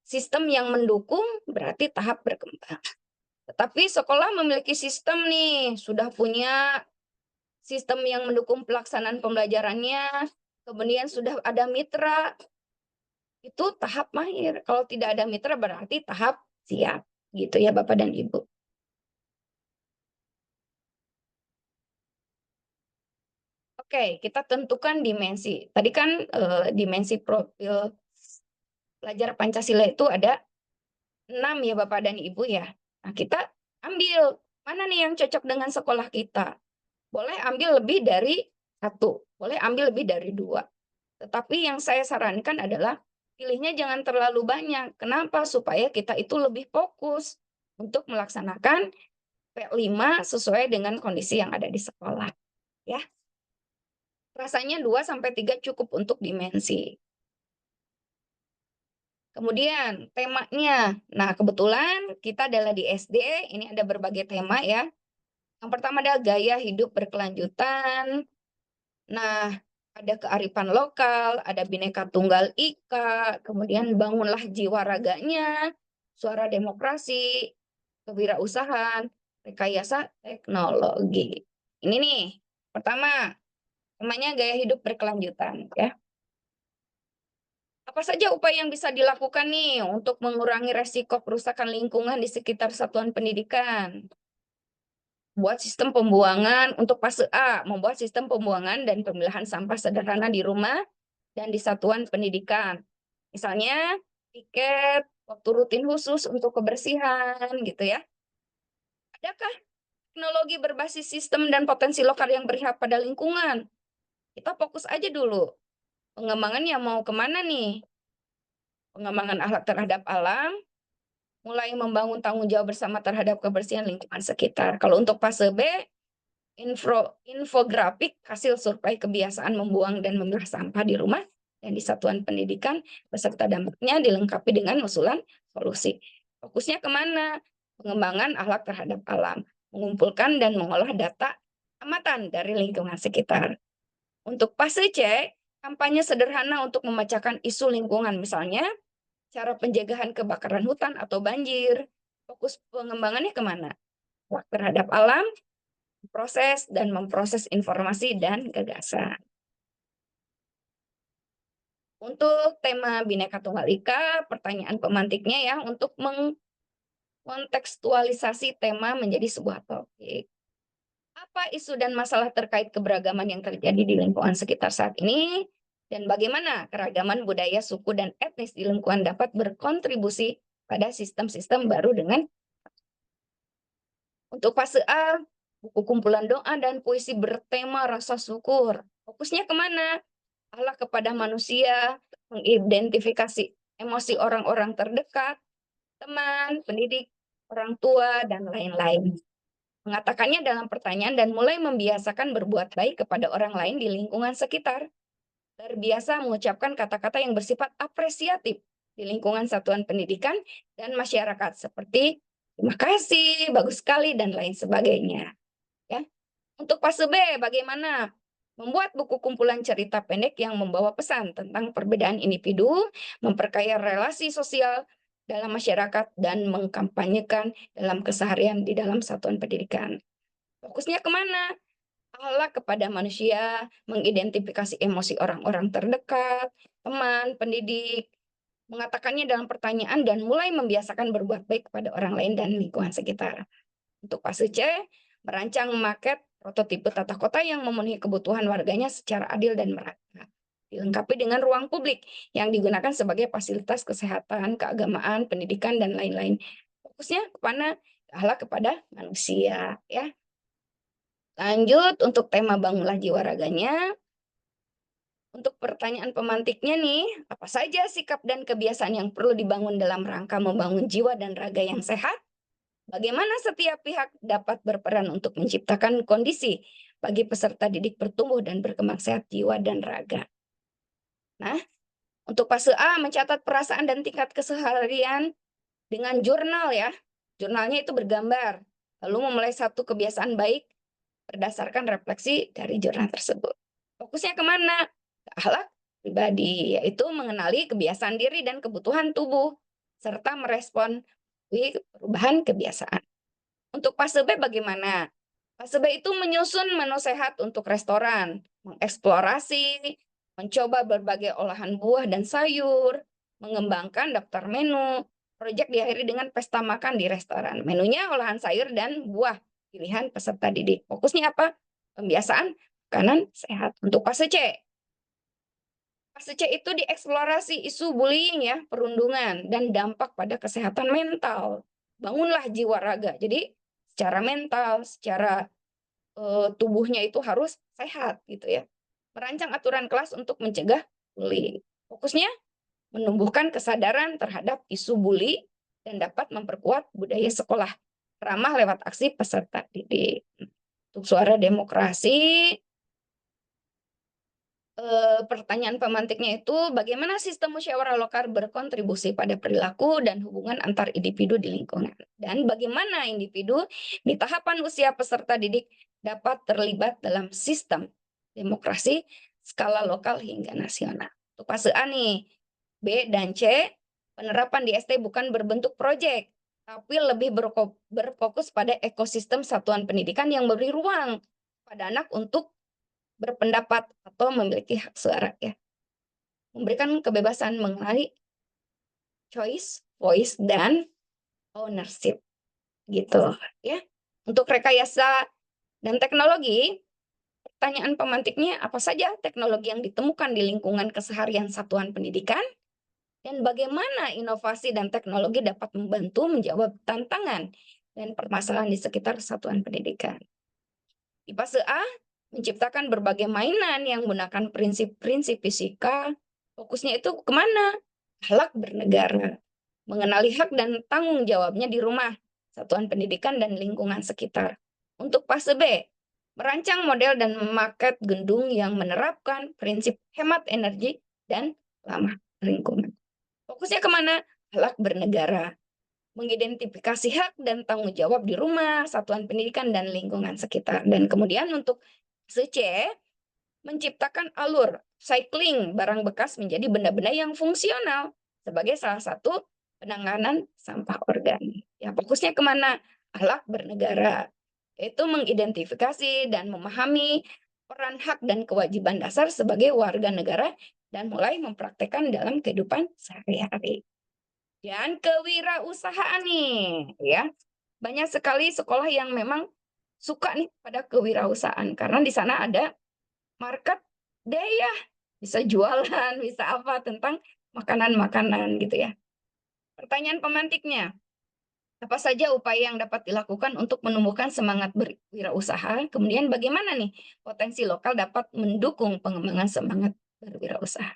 sistem yang mendukung, berarti tahap berkembang. Tetapi sekolah memiliki sistem nih, sudah punya sistem yang mendukung pelaksanaan pembelajarannya, kemudian sudah ada mitra, itu tahap mahir. Kalau tidak ada mitra berarti tahap siap. Gitu ya Bapak dan Ibu. Oke, kita tentukan dimensi. Tadi kan dimensi profil pelajar Pancasila itu ada 6 ya Bapak dan Ibu ya. Nah, kita ambil mana nih yang cocok dengan sekolah kita. Boleh ambil lebih dari 1, boleh ambil lebih dari 2. Tetapi yang saya sarankan adalah pilihnya jangan terlalu banyak. Kenapa? Supaya kita itu lebih fokus untuk melaksanakan P5 sesuai dengan kondisi yang ada di sekolah. Ya. Rasanya 2-3 cukup untuk dimensi. Kemudian temanya. Nah, kebetulan kita adalah di SD, ini ada berbagai tema ya. Yang pertama adalah gaya hidup berkelanjutan. Nah, ada kearifan lokal, ada Bhinneka Tunggal Ika, kemudian bangunlah jiwa raganya, suara demokrasi, kewirausahaan, rekayasa teknologi. Ini nih, pertama, namanya gaya hidup berkelanjutan, ya. Apa saja upaya yang bisa dilakukan nih untuk mengurangi resiko kerusakan lingkungan di sekitar satuan pendidikan? Buat sistem pembuangan untuk fase A, membuat sistem pembuangan dan pemilahan sampah sederhana di rumah dan di satuan pendidikan. Misalnya, piket, waktu rutin khusus untuk kebersihan, gitu ya. Adakah teknologi berbasis sistem dan potensi lokal yang berpihak pada lingkungan? Kita fokus aja dulu. Pengembangannya mau kemana nih? Pengembangan akhlak terhadap alam, mulai membangun tanggung jawab bersama terhadap kebersihan lingkungan sekitar. Kalau untuk fase B, infografik hasil survei kebiasaan membuang dan memilah sampah di rumah dan di satuan pendidikan beserta dampaknya dilengkapi dengan usulan solusi. Fokusnya kemana? Pengembangan akhlak terhadap alam, mengumpulkan dan mengolah data amatan dari lingkungan sekitar. Untuk fase C, kampanye sederhana untuk memecahkan isu lingkungan, misalnya cara pencegahan kebakaran hutan atau banjir. Fokus pengembangannya kemana? Akhlak terhadap alam, proses dan memproses informasi dan gagasan. Untuk tema Bhinneka Tunggal Ika, pertanyaan pemantiknya ya untuk mengkontekstualisasi tema menjadi sebuah topik. Apa isu dan masalah terkait keberagaman yang terjadi di lingkungan sekitar saat ini? Dan bagaimana keragaman budaya, suku, dan etnis di lingkungan dapat berkontribusi pada sistem-sistem baru dengan. Untuk fase A, buku kumpulan doa dan puisi bertema rasa syukur. Fokusnya kemana? Allah kepada manusia, mengidentifikasi emosi orang-orang terdekat, teman, pendidik, orang tua, dan lain-lain. Mengatakannya dalam pertanyaan dan mulai membiasakan berbuat baik kepada orang lain di lingkungan sekitar. Terbiasa mengucapkan kata-kata yang bersifat apresiatif di lingkungan satuan pendidikan dan masyarakat seperti terima kasih, bagus sekali, dan lain sebagainya. Ya. Untuk fase B, bagaimana? Membuat buku kumpulan cerita pendek yang membawa pesan tentang perbedaan individu, memperkaya relasi sosial dalam masyarakat, dan mengkampanyekan dalam keseharian di dalam satuan pendidikan. Fokusnya kemana? Allah kepada manusia, mengidentifikasi emosi orang-orang terdekat, teman, pendidik, mengatakannya dalam pertanyaan dan mulai membiasakan berbuat baik kepada orang lain dan lingkungan sekitar. Untuk fase C, merancang maket prototipe tata kota yang memenuhi kebutuhan warganya secara adil dan merata. Dilengkapi dengan ruang publik yang digunakan sebagai fasilitas kesehatan, keagamaan, pendidikan, dan lain-lain. Fokusnya kepada Allah kepada manusia, ya. Lanjut untuk tema bangunlah jiwa raganya. Untuk pertanyaan pemantiknya nih, apa saja sikap dan kebiasaan yang perlu dibangun dalam rangka membangun jiwa dan raga yang sehat? Bagaimana setiap pihak dapat berperan untuk menciptakan kondisi bagi peserta didik bertumbuh dan berkembang sehat jiwa dan raga? Nah, untuk fase A, mencatat perasaan dan tingkat keseharian dengan jurnal ya. Jurnalnya itu bergambar, lalu memulai satu kebiasaan baik berdasarkan refleksi dari jurnal tersebut. Fokusnya kemana? Ke akhlak pribadi, yaitu mengenali kebiasaan diri dan kebutuhan tubuh, serta merespon perubahan kebiasaan. Untuk fase B bagaimana? Fase B itu menyusun menu sehat untuk restoran, mengeksplorasi, mencoba berbagai olahan buah dan sayur, mengembangkan daftar menu. Proyek diakhiri dengan pesta makan di restoran. Menunya olahan sayur dan buah pilihan peserta didik. Fokusnya apa? Pembiasaan makanan sehat. Untuk fase C. Fase C itu dieksplorasi isu bullying ya, perundungan, dan dampak pada kesehatan mental. Bangunlah jiwa raga. Jadi secara mental, secara tubuhnya itu harus sehat gitu ya. Merancang aturan kelas untuk mencegah bullying. Fokusnya menumbuhkan kesadaran terhadap isu bully dan dapat memperkuat budaya sekolah ramah lewat aksi peserta didik. Untuk suara demokrasi, pertanyaan pemantiknya itu bagaimana sistem musyawarah lokal berkontribusi pada perilaku dan hubungan antar individu di lingkungan, dan bagaimana individu di tahapan usia peserta didik dapat terlibat dalam sistem demokrasi skala lokal hingga nasional. Untuk fase A nih, B dan C, penerapan di ST bukan berbentuk proyek, tapi lebih berfokus pada ekosistem satuan pendidikan yang memberi ruang pada anak untuk berpendapat atau memiliki hak suara ya. Memberikan kebebasan mengenai choice, voice, dan ownership gitu ya. Untuk rekayasa dan teknologi, pertanyaan pemantiknya apa saja teknologi yang ditemukan di lingkungan keseharian satuan pendidikan dan bagaimana inovasi dan teknologi dapat membantu menjawab tantangan dan permasalahan di sekitar satuan pendidikan. Di fase A, menciptakan berbagai mainan yang menggunakan prinsip-prinsip fisika. Fokusnya itu kemana? Akhlak bernegara. Mengenali hak dan tanggung jawabnya di rumah, satuan pendidikan, dan lingkungan sekitar. Untuk fase B, merancang model dan memaket gedung yang menerapkan prinsip hemat energi dan ramah lingkungan. Fokusnya kemana? Akhlak bernegara. Mengidentifikasi hak dan tanggung jawab di rumah, satuan pendidikan, dan lingkungan sekitar. Dan kemudian untuk fase C, menciptakan alur cycling barang bekas menjadi benda-benda yang fungsional sebagai salah satu penanganan sampah organik. Ya, fokusnya kemana? Akhlak bernegara, yaitu mengidentifikasi dan memahami peran hak dan kewajiban dasar sebagai warga negara dan mulai mempraktekkan dalam kehidupan sehari-hari. Dan kewirausahaan nih, ya. Banyak sekali sekolah yang memang suka nih pada kewirausahaan karena di sana ada market daya, bisa jualan, bisa apa tentang makanan-makanan gitu ya. Pertanyaan pemantiknya, Apa saja upaya yang dapat dilakukan untuk menumbuhkan semangat berwirausaha? Kemudian bagaimana nih potensi lokal dapat mendukung pengembangan semangat berwirausaha?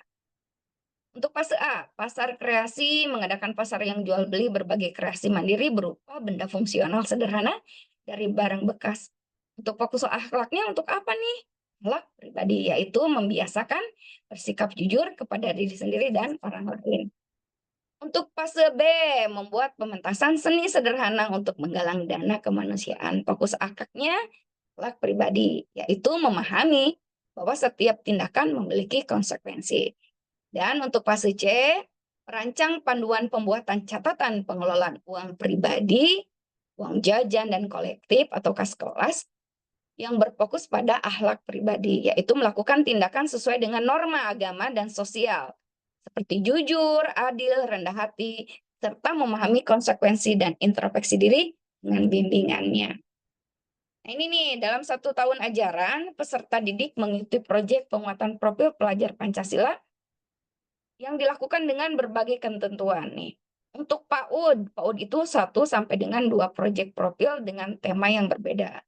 Untuk fase A, pasar kreasi mengadakan pasar yang jual beli berbagai kreasi mandiri berupa benda fungsional sederhana dari barang bekas. Untuk fokus akhlaknya untuk apa nih? Akhlak pribadi, yaitu membiasakan bersikap jujur kepada diri sendiri dan orang lain. Untuk fase B, membuat pementasan seni sederhana untuk menggalang dana kemanusiaan. Fokus akhlaknya akhlak pribadi, yaitu memahami bahwa setiap tindakan memiliki konsekuensi. Dan untuk fase C, merancang panduan pembuatan catatan pengelolaan uang pribadi, uang jajan dan kolektif atau kas kelas yang berfokus pada akhlak pribadi, yaitu melakukan tindakan sesuai dengan norma agama dan sosial, seperti jujur, adil, rendah hati, serta memahami konsekuensi dan introspeksi diri dengan bimbingannya. Nah, ini nih, dalam 1 tahun ajaran, peserta didik mengikuti proyek penguatan profil pelajar Pancasila yang dilakukan dengan berbagai ketentuan nih. Untuk PAUD itu 1 sampai dengan 2 proyek profil dengan tema yang berbeda.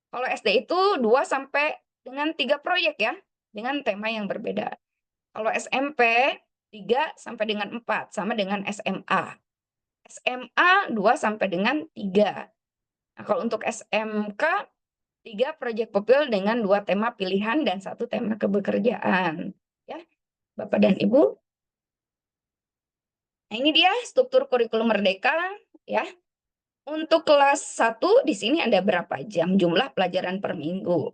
Kalau SD itu 2 sampai dengan 3 proyek ya, dengan tema yang berbeda. Kalau SMP 3 sampai dengan 4, sama dengan SMA. SMA 2 sampai dengan 3. Nah, kalau untuk SMK 3 proyek profil dengan 2 tema pilihan dan 1 tema kebekerjaan. Ya, Bapak dan Ibu. Nah, ini dia struktur kurikulum Merdeka ya. Untuk kelas 1 di sini ada berapa jam jumlah pelajaran per minggu?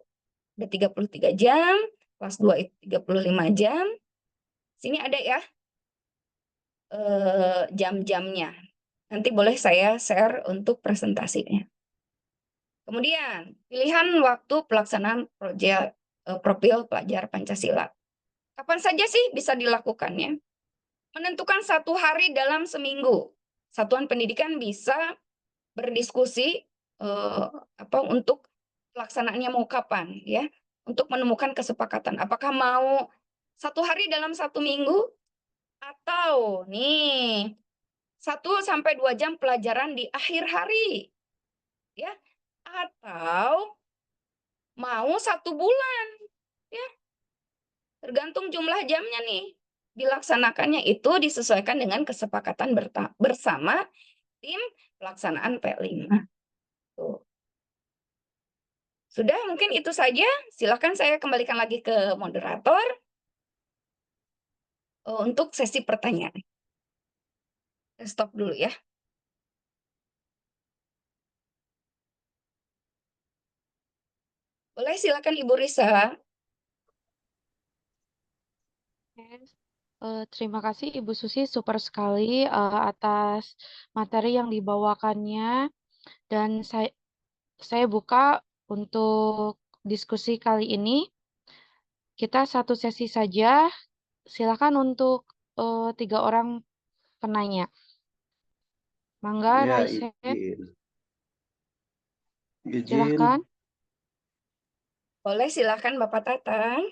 Ada 33 jam, kelas 2 itu 35 jam. Sini ada ya jam-jamnya. Nanti boleh saya share untuk presentasinya. Kemudian, pilihan waktu pelaksanaan proyek profil pelajar Pancasila. Kapan saja sih bisa dilakukannya? Menentukan 1 hari dalam seminggu. Satuan pendidikan bisa berdiskusi untuk pelaksanaannya mau kapan ya, untuk menemukan kesepakatan. Apakah mau 1 hari dalam 1 minggu atau nih 1 sampai 2 jam pelajaran di akhir hari ya, atau mau 1 bulan ya, tergantung jumlah jamnya nih. Dilaksanakannya itu disesuaikan dengan kesepakatan bersama tim pelaksanaan P5. Tuh. Sudah, mungkin itu saja. Silakan saya kembalikan lagi ke moderator untuk sesi pertanyaan. Stop dulu ya. Boleh, silakan Ibu Risa. Terima kasih Ibu Susi, super sekali atas materi yang dibawakannya. Dan saya buka untuk diskusi kali ini. Kita 1 sesi saja. Silakan untuk 3 orang penanya. Mangga, Ya, raise hand. izin. Silakan. Boleh, silakan Bapak Tatang.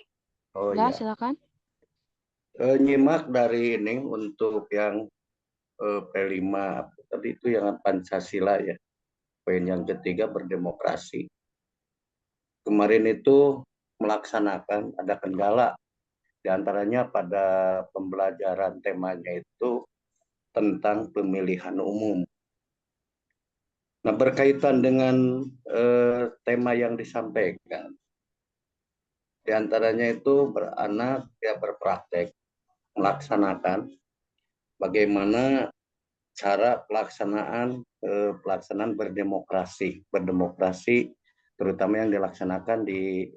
Oh Ya, ya. silakan. Nyimak dari ini untuk yang P5 tadi itu yang Pancasila ya. Poin yang ketiga berdemokrasi. Kemarin itu melaksanakan ada kendala diantaranya pada pembelajaran temanya itu tentang pemilihan umum. Nah, berkaitan dengan tema yang disampaikan, diantaranya itu beranak ya berpraktek melaksanakan bagaimana cara pelaksanaan berdemokrasi terutama yang dilaksanakan di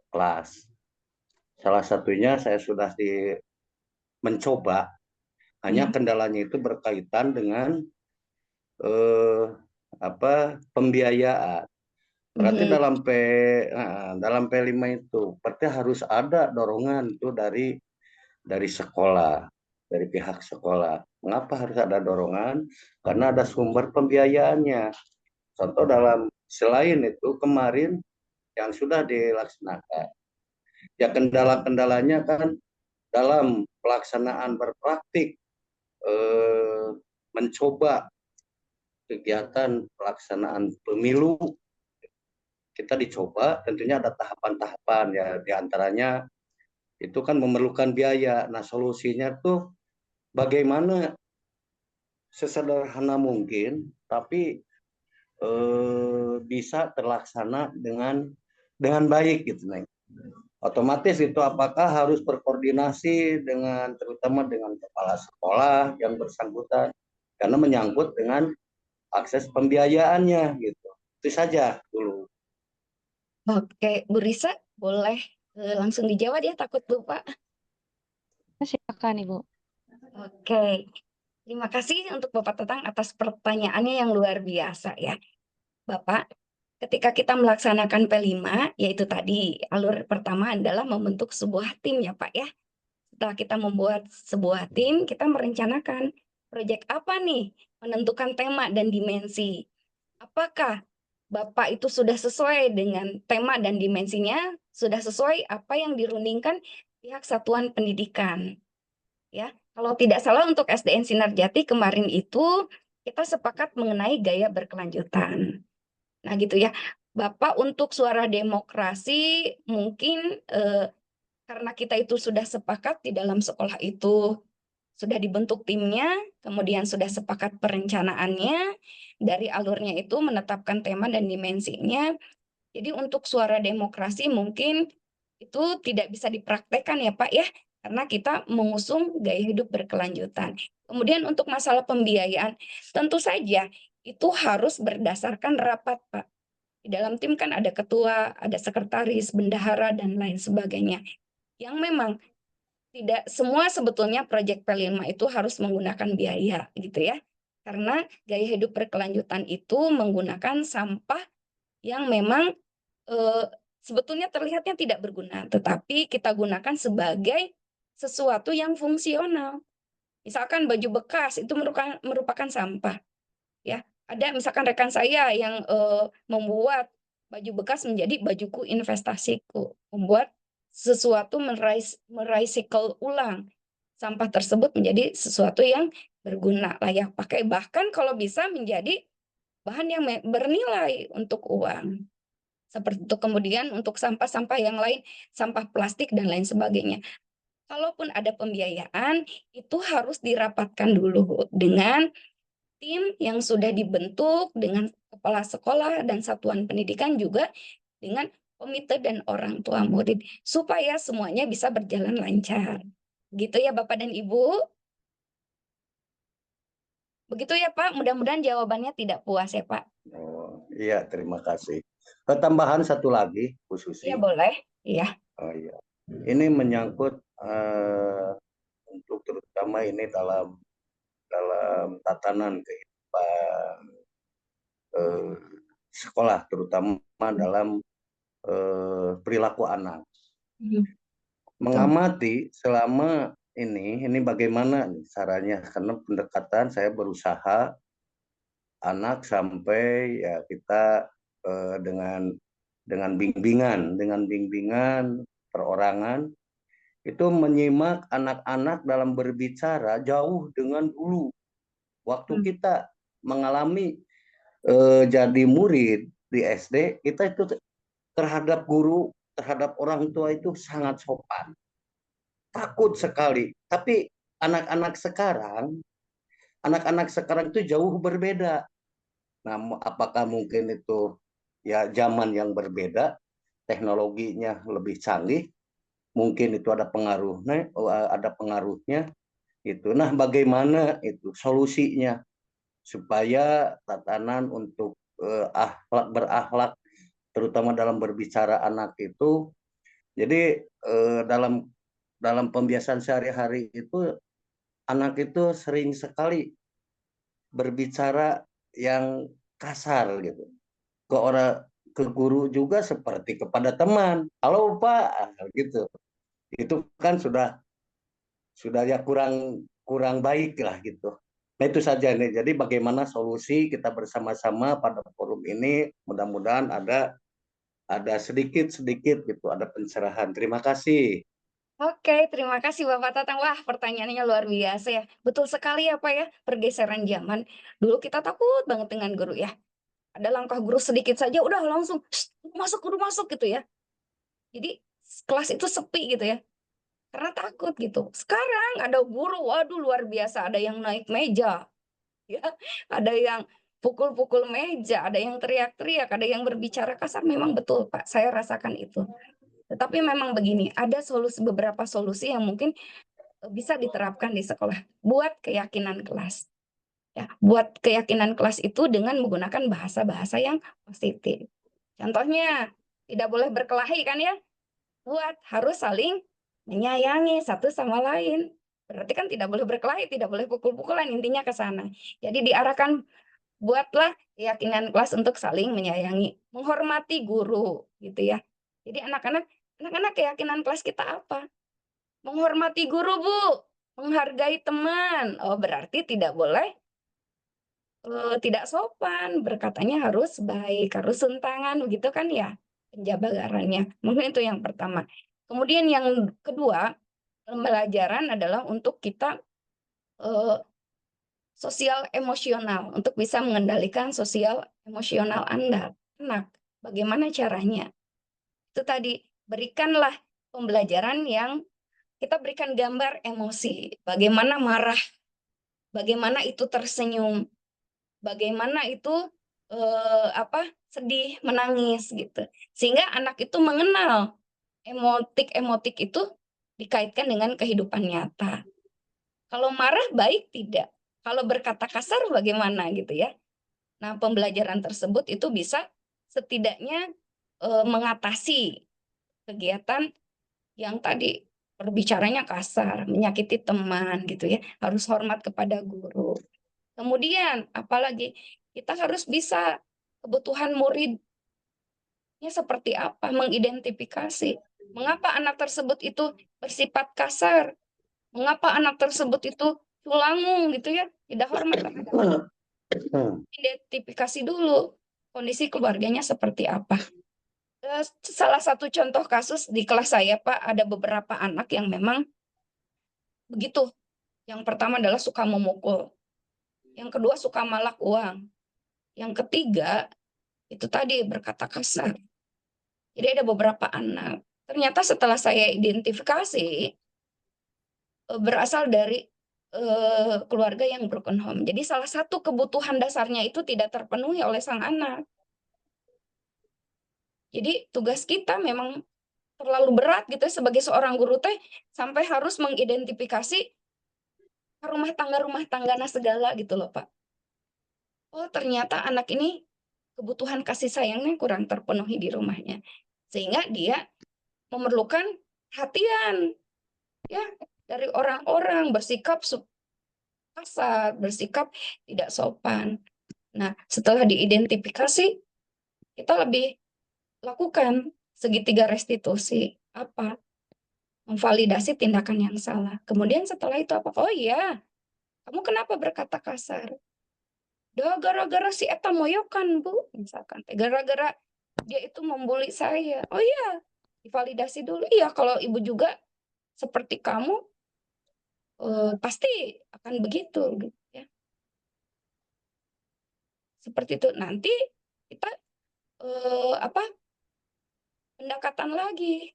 kelas. Salah satunya saya sudah mencoba, hanya kendalanya itu berkaitan dengan pembiayaan. Berarti dalam P5 itu berarti harus ada dorongan itu dari sekolah, dari pihak sekolah. Mengapa harus ada dorongan? Karena ada sumber pembiayaannya. Contoh selain itu kemarin yang sudah dilaksanakan, ya kendala-kendalanya kan dalam pelaksanaan berpraktik mencoba kegiatan pelaksanaan pemilu kita dicoba, tentunya ada tahapan-tahapan ya, diantaranya itu kan memerlukan biaya. Nah, solusinya tuh bagaimana sesederhana mungkin, tapi bisa terlaksana dengan baik gitu, Neng. Otomatis itu apakah harus berkoordinasi dengan terutama dengan kepala sekolah yang bersangkutan karena menyangkut dengan akses pembiayaannya gitu. Itu saja dulu. Oke, Bu Risa, boleh langsung dijawab ya, takut lupa. Silakan Ibu. Oke, terima kasih untuk Bapak Tatang atas pertanyaannya yang luar biasa ya. Bapak, ketika kita melaksanakan P5, yaitu tadi alur pertama adalah membentuk sebuah tim ya Pak ya. Setelah kita membuat sebuah tim, kita merencanakan proyek apa nih, menentukan tema dan dimensi. Apakah Bapak itu sudah sesuai dengan tema dan dimensinya, sudah sesuai apa yang dirundingkan pihak satuan pendidikan. Ya, kalau tidak salah untuk SDN Sinar Jati kemarin itu kita sepakat mengenai gaya berkelanjutan. Nah, gitu ya. Bapak untuk suara demokrasi mungkin karena kita itu sudah sepakat di dalam sekolah itu sudah dibentuk timnya, kemudian sudah sepakat perencanaannya, dari alurnya itu menetapkan tema dan dimensinya. Jadi untuk suara demokrasi mungkin itu tidak bisa dipraktekkan ya Pak ya, karena kita mengusung gaya hidup berkelanjutan. Kemudian untuk masalah pembiayaan, tentu saja itu harus berdasarkan rapat Pak. Di dalam tim kan ada ketua, ada sekretaris, bendahara, dan lain sebagainya. Yang memang tidak semua sebetulnya proyek P5 itu harus menggunakan biaya gitu ya. Karena gaya hidup berkelanjutan itu menggunakan sampah yang memang sebetulnya terlihatnya tidak berguna, tetapi kita gunakan sebagai sesuatu yang fungsional. Misalkan baju bekas itu merupakan sampah. Ya, ada misalkan rekan saya yang membuat baju bekas menjadi bajuku investasiku, membuat sesuatu merecycle ulang sampah tersebut menjadi sesuatu yang berguna, layak pakai, bahkan kalau bisa menjadi bahan yang bernilai untuk uang. Seperti itu. Kemudian untuk sampah-sampah yang lain, sampah plastik dan lain sebagainya. Kalaupun ada pembiayaan, itu harus dirapatkan dulu dengan tim yang sudah dibentuk, dengan kepala sekolah dan satuan pendidikan, juga dengan komite dan orang tua murid, supaya semuanya bisa berjalan lancar. Gitu ya Bapak dan Ibu. Begitu ya Pak, mudah-mudahan jawabannya tidak puas ya Pak. Oh, iya, terima kasih. Tambahan satu lagi, Bu Susi. Iya boleh, iya. Oh iya. Ini menyangkut untuk terutama ini dalam tatanan kehidupan sekolah, terutama dalam perilaku anak. Mengamati selama ini bagaimana caranya, karena pendekatan saya berusaha anak sampai ya kita dengan bimbingan perorangan itu menyimak anak-anak dalam berbicara jauh dengan dulu waktu kita mengalami jadi murid di SD, kita itu terhadap guru, terhadap orang tua itu sangat sopan, takut sekali. Tapi anak-anak sekarang itu jauh berbeda. Nah, apakah mungkin itu ya zaman yang berbeda, teknologinya lebih canggih, mungkin itu ada pengaruhnya itu. Nah, bagaimana itu solusinya supaya tatanan untuk berakhlak terutama dalam berbicara anak itu, jadi dalam pembiasaan sehari-hari itu anak itu sering sekali berbicara yang kasar gitu ke guru juga seperti kepada teman, halo Pak, gitu. Itu kan sudah ya kurang baik lah gitu. Nah itu saja nih. Jadi bagaimana solusi kita bersama-sama pada forum ini, mudah-mudahan ada sedikit gitu, ada pencerahan. Terima kasih. Oke, terima kasih Bapak Tatang. Wah, pertanyaannya luar biasa ya. Betul sekali ya Pak ya, pergeseran zaman. Dulu kita takut banget dengan guru ya. Ada langkah guru sedikit saja udah langsung "Shh, guru masuk gitu ya. Jadi kelas itu sepi gitu ya. Karena takut gitu. Sekarang ada guru, waduh luar biasa. Ada yang naik meja, ya. Ada yang pukul-pukul meja, ada yang teriak-teriak, ada yang berbicara kasar. Memang betul Pak, saya rasakan itu. Tetapi memang begini, ada beberapa solusi yang mungkin bisa diterapkan di sekolah buat keyakinan kelas. Ya, buat keyakinan kelas itu dengan menggunakan bahasa-bahasa yang positif. Contohnya, tidak boleh berkelahi kan ya? Buat harus saling menyayangi satu sama lain. Berarti kan tidak boleh berkelahi, tidak boleh pukul-pukulan, intinya ke sana. Jadi diarahkan buatlah keyakinan kelas untuk saling menyayangi, menghormati guru gitu ya. Jadi anak-anak keyakinan kelas kita apa? Menghormati guru, Bu. Menghargai teman. Oh, berarti tidak boleh tidak sopan. Berkatanya harus baik, harus suntangan, begitu kan ya penjabarannya. Mungkin itu yang pertama. Kemudian yang kedua, pembelajaran adalah untuk kita sosial emosional, untuk bisa mengendalikan sosial emosional anak. Bagaimana caranya? Itu tadi, berikanlah pembelajaran yang kita berikan gambar emosi, bagaimana marah, bagaimana itu tersenyum, bagaimana itu sedih, menangis gitu. Sehingga anak itu mengenal emotik-emotik itu dikaitkan dengan kehidupan nyata. Kalau marah baik tidak, kalau berkata kasar bagaimana gitu ya. Nah, pembelajaran tersebut itu bisa setidaknya mengatasi kegiatan yang tadi berbicaranya kasar, menyakiti teman gitu ya, harus hormat kepada guru. Kemudian apalagi kita harus bisa kebutuhan muridnya seperti apa, mengidentifikasi. Mengapa anak tersebut itu bersifat kasar? Mengapa anak tersebut itu culangung gitu ya, tidak hormat terhadap identifikasi dulu kondisi keluarganya seperti apa. Salah satu contoh kasus di kelas saya Pak, ada beberapa anak yang memang begitu. Yang pertama adalah suka memukul. Yang kedua suka malak uang. Yang ketiga itu tadi berkata kasar. Jadi ada beberapa anak. Ternyata setelah saya identifikasi berasal dari keluarga yang broken home. Jadi salah satu kebutuhan dasarnya itu tidak terpenuhi oleh sang anak. Jadi tugas kita memang terlalu berat gitu sebagai seorang guru teh sampai harus mengidentifikasi rumah tangga segala gitu loh Pak. Oh ternyata anak ini kebutuhan kasih sayangnya kurang terpenuhi di rumahnya. Sehingga dia memerlukan perhatian ya dari orang-orang, bersikap kasar, bersikap tidak sopan. Nah, setelah diidentifikasi, kita lebih lakukan segitiga restitusi. Apa? Memvalidasi tindakan yang salah. Kemudian setelah itu apa? Oh iya, kamu kenapa berkata kasar? Gara-gara si Eta moyokan, Bu. Misalkan. Gara-gara dia itu membuli saya. Oh iya, divalidasi dulu. Iya, kalau ibu juga seperti kamu, pasti akan begitu. Gitu, ya. Seperti itu. Nanti kita pendekatan lagi.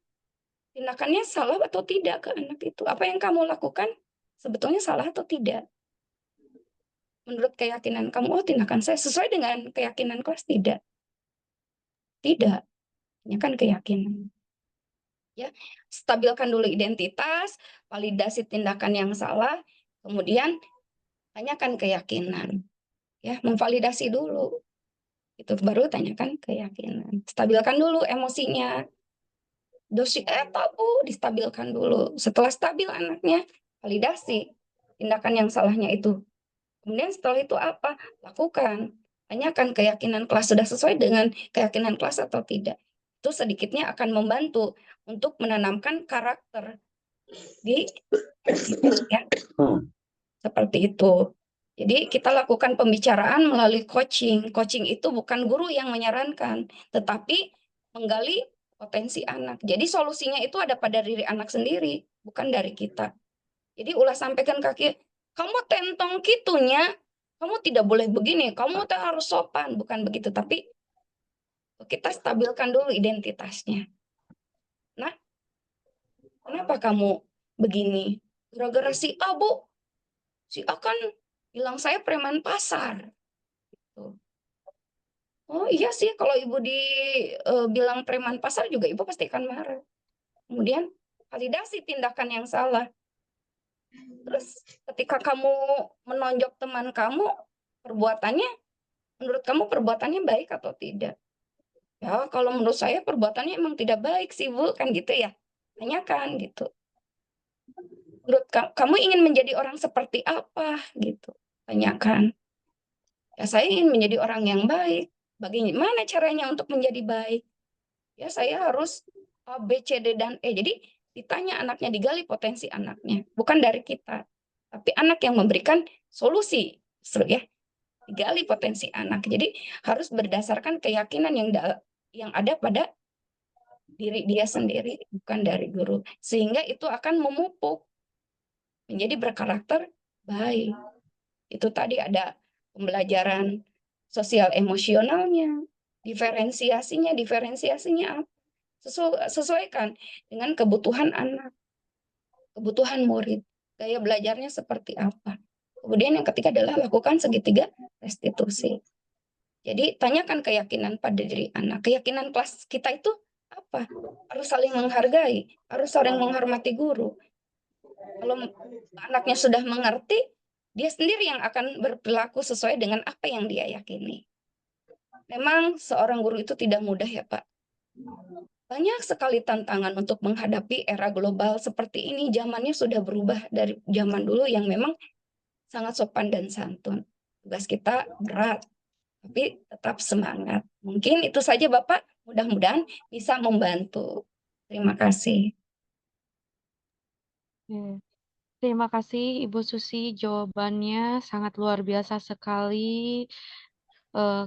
Tindakannya salah atau tidak ke anak itu? Apa yang kamu lakukan sebetulnya salah atau tidak? Menurut keyakinan kamu, oh tindakan saya sesuai dengan keyakinan kelas, tidak. Tidak. Ini kan keyakinan. Ya, stabilkan dulu identitas, validasi tindakan yang salah, kemudian tanyakan keyakinan. Ya, memvalidasi dulu. Itu baru tanyakan keyakinan. Stabilkan dulu emosinya. Dosis Bu, distabilkan dulu. Setelah stabil anaknya, validasi tindakan yang salahnya itu. Kemudian setelah itu apa? Lakukan. Tanyakan keyakinan kelas sudah sesuai dengan keyakinan kelas atau tidak. Itu sedikitnya akan membantu untuk menanamkan karakter di ya. Seperti itu. Jadi kita lakukan pembicaraan melalui coaching. Coaching itu bukan guru yang menyarankan, tetapi menggali potensi anak. Jadi solusinya itu ada pada diri anak sendiri, bukan dari kita. Jadi ulah sampaikan kaki, kamu tentong kitunya, kamu tidak boleh begini, kamu harus sopan, bukan begitu. Tapi kita stabilkan dulu identitasnya. Nah, kenapa kamu begini? Gara-gara si A, Bu. Si A kan bilang saya preman pasar. Tuh. Oh iya sih, kalau ibu bilang preman pasar juga ibu pasti akan marah. Kemudian validasi tindakan yang salah. Terus ketika kamu menonjok teman kamu, perbuatannya, menurut kamu perbuatannya baik atau tidak? Ya, kalau menurut saya perbuatannya emang tidak baik sih, Bu, kan gitu ya. Tanyakan gitu. Menurut kamu ingin menjadi orang seperti apa gitu? Tanyakan. Ya, saya ingin menjadi orang yang baik. Bagaimana caranya untuk menjadi baik? Ya, saya harus A, B, C, D, dan E. Jadi ditanya anaknya, digali potensi anaknya. Bukan dari kita. Tapi anak yang memberikan solusi. Ya, digali potensi anak. Jadi harus berdasarkan keyakinan yang ada pada diri dia sendiri, bukan dari guru. Sehingga itu akan memupuk menjadi berkarakter baik. Itu tadi ada pembelajaran sosial emosionalnya, diferensiasinya apa? Sesuaikan dengan kebutuhan anak, kebutuhan murid, gaya belajarnya seperti apa. Kemudian yang ketiga adalah lakukan segitiga restitusi. Jadi tanyakan keyakinan pada diri anak. Keyakinan kelas kita itu apa? Harus saling menghargai, harus saling menghormati guru. Kalau anaknya sudah mengerti, dia sendiri yang akan berperilaku sesuai dengan apa yang dia yakini. Memang seorang guru itu tidak mudah ya Pak. Banyak sekali tantangan untuk menghadapi era global seperti ini. Zamannya sudah berubah dari zaman dulu yang memang sangat sopan dan santun. Tugas kita berat, tapi tetap semangat. Mungkin itu saja Bapak, mudah-mudahan bisa membantu. Terima kasih. Terima kasih Ibu Susi, jawabannya sangat luar biasa sekali.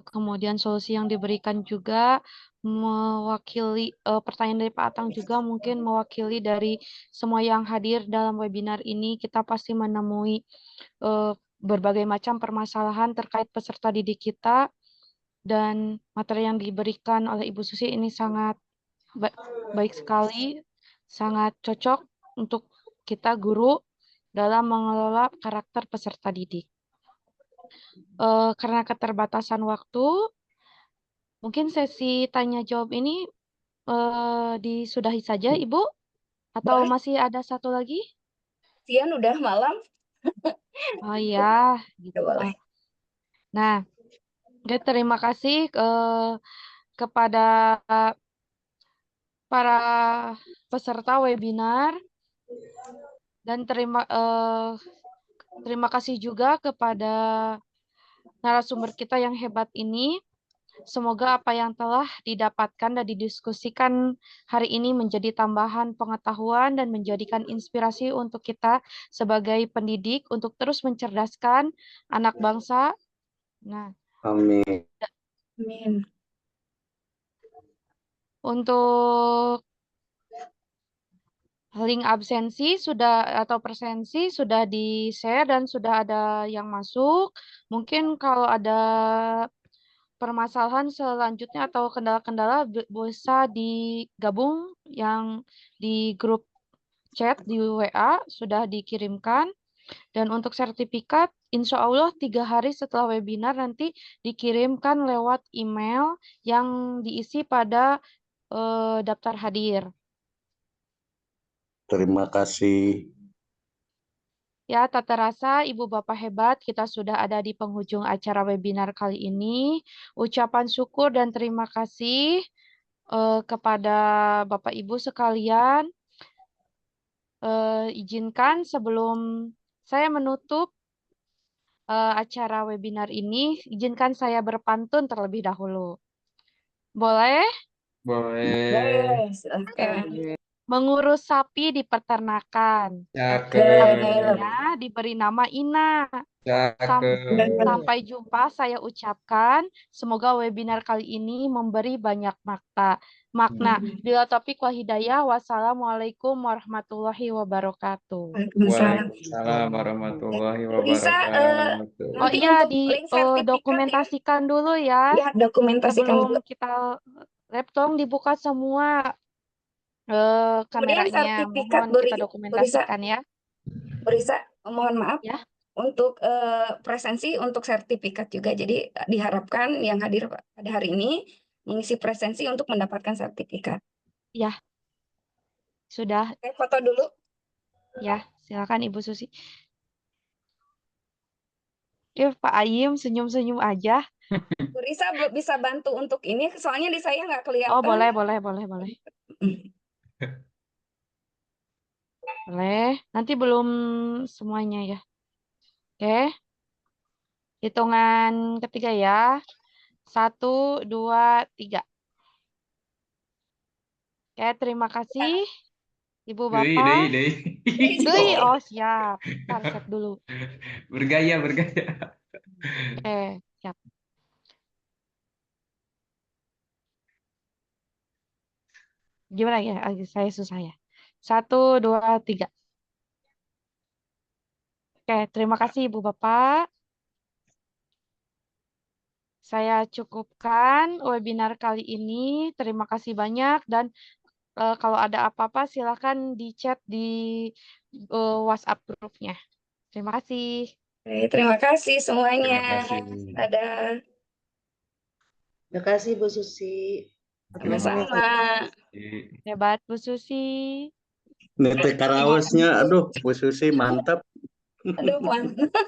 Kemudian solusi yang diberikan juga mewakili pertanyaan dari Pak Atang juga mungkin mewakili dari semua yang hadir dalam webinar ini. Kita pasti menemui berbagai macam permasalahan terkait peserta didik kita, dan materi yang diberikan oleh Ibu Susi ini sangat baik sekali, sangat cocok untuk kita guru dalam mengelola karakter peserta didik. Karena keterbatasan waktu, mungkin sesi tanya jawab ini disudahi saja, Ibu? Atau Boleh. masih ada satu lagi? Sian udah malam. Oh iya, gitu. Boleh. Nah, terima kasih kepada para peserta webinar, dan terima kasih juga kepada narasumber kita yang hebat ini. Semoga apa yang telah didapatkan dan didiskusikan hari ini menjadi tambahan pengetahuan dan menjadikan inspirasi untuk kita sebagai pendidik untuk terus mencerdaskan anak bangsa. Nah, Amin. Amin. Untuk link absensi sudah atau presensi sudah di-share dan sudah ada yang masuk. Mungkin kalau ada permasalahan selanjutnya atau kendala-kendala bisa digabung yang di grup chat di WA sudah dikirimkan. Dan untuk sertifikat, insya Allah 3 hari setelah webinar nanti dikirimkan lewat email yang diisi pada daftar hadir. Terima kasih. Ya, tak terasa Ibu Bapak hebat, kita sudah ada di penghujung acara webinar kali ini. Ucapan syukur dan terima kasih kepada Bapak Ibu sekalian. Izinkan sebelum saya menutup acara webinar ini, izinkan saya berpantun terlebih dahulu. Boleh? Boleh. Silakan. Mengurus sapi di peternakan. Cakep. Sapinya diberi nama Ina. Cakep. Sampai jumpa saya ucapkan. Semoga webinar kali ini memberi banyak makna. Makna. Bila topik wal hidayah. Wassalamualaikum warahmatullahi wabarakatuh. Waalaikumsalam. Waalaikumsalam warahmatullahi Bu Risa, wabarakatuh. Oh nanti iya, untuk link sertifikat ya, dokumentasikan dulu ya. ya dokumentasikan dulu. Sebelum kita laptop dibuka semua Kemudian kameranya. sertifikat Mohon kita Bu Risa, dokumentasikan ya. Bu Risa, mohon maaf. Ya. Untuk presensi untuk sertifikat juga. Jadi diharapkan yang hadir pada hari ini mengisi presensi untuk mendapatkan sertifikat. Ya. Sudah. Oke, foto dulu. Ya, silakan Ibu Susi. Pak Ayim senyum-senyum aja. Bu Risa bisa bantu untuk ini, soalnya di saya nggak kelihatan. Oh, boleh. Boleh. Nanti belum semuanya ya. Oke. Hitungan ketiga ya. 1, 2, 3. Oke, terima kasih. Ibu Bapak. Dui, oh siap. Ntar set dulu. Bergaya. Oke, siap. Gimana ya? Saya susah ya. 1, 2, 3. Oke, terima kasih Ibu Bapak. Saya cukupkan webinar kali ini. Terima kasih banyak dan kalau ada apa-apa silakan di chat di WhatsApp grupnya. Terima kasih. Terima kasih semuanya. Terima kasih. Dadah. Terima kasih Bu Susi. Sama-sama. Hebat Bu Susi. Nete karawasnya, aduh, Bu Susi mantap. Aduh, mantap.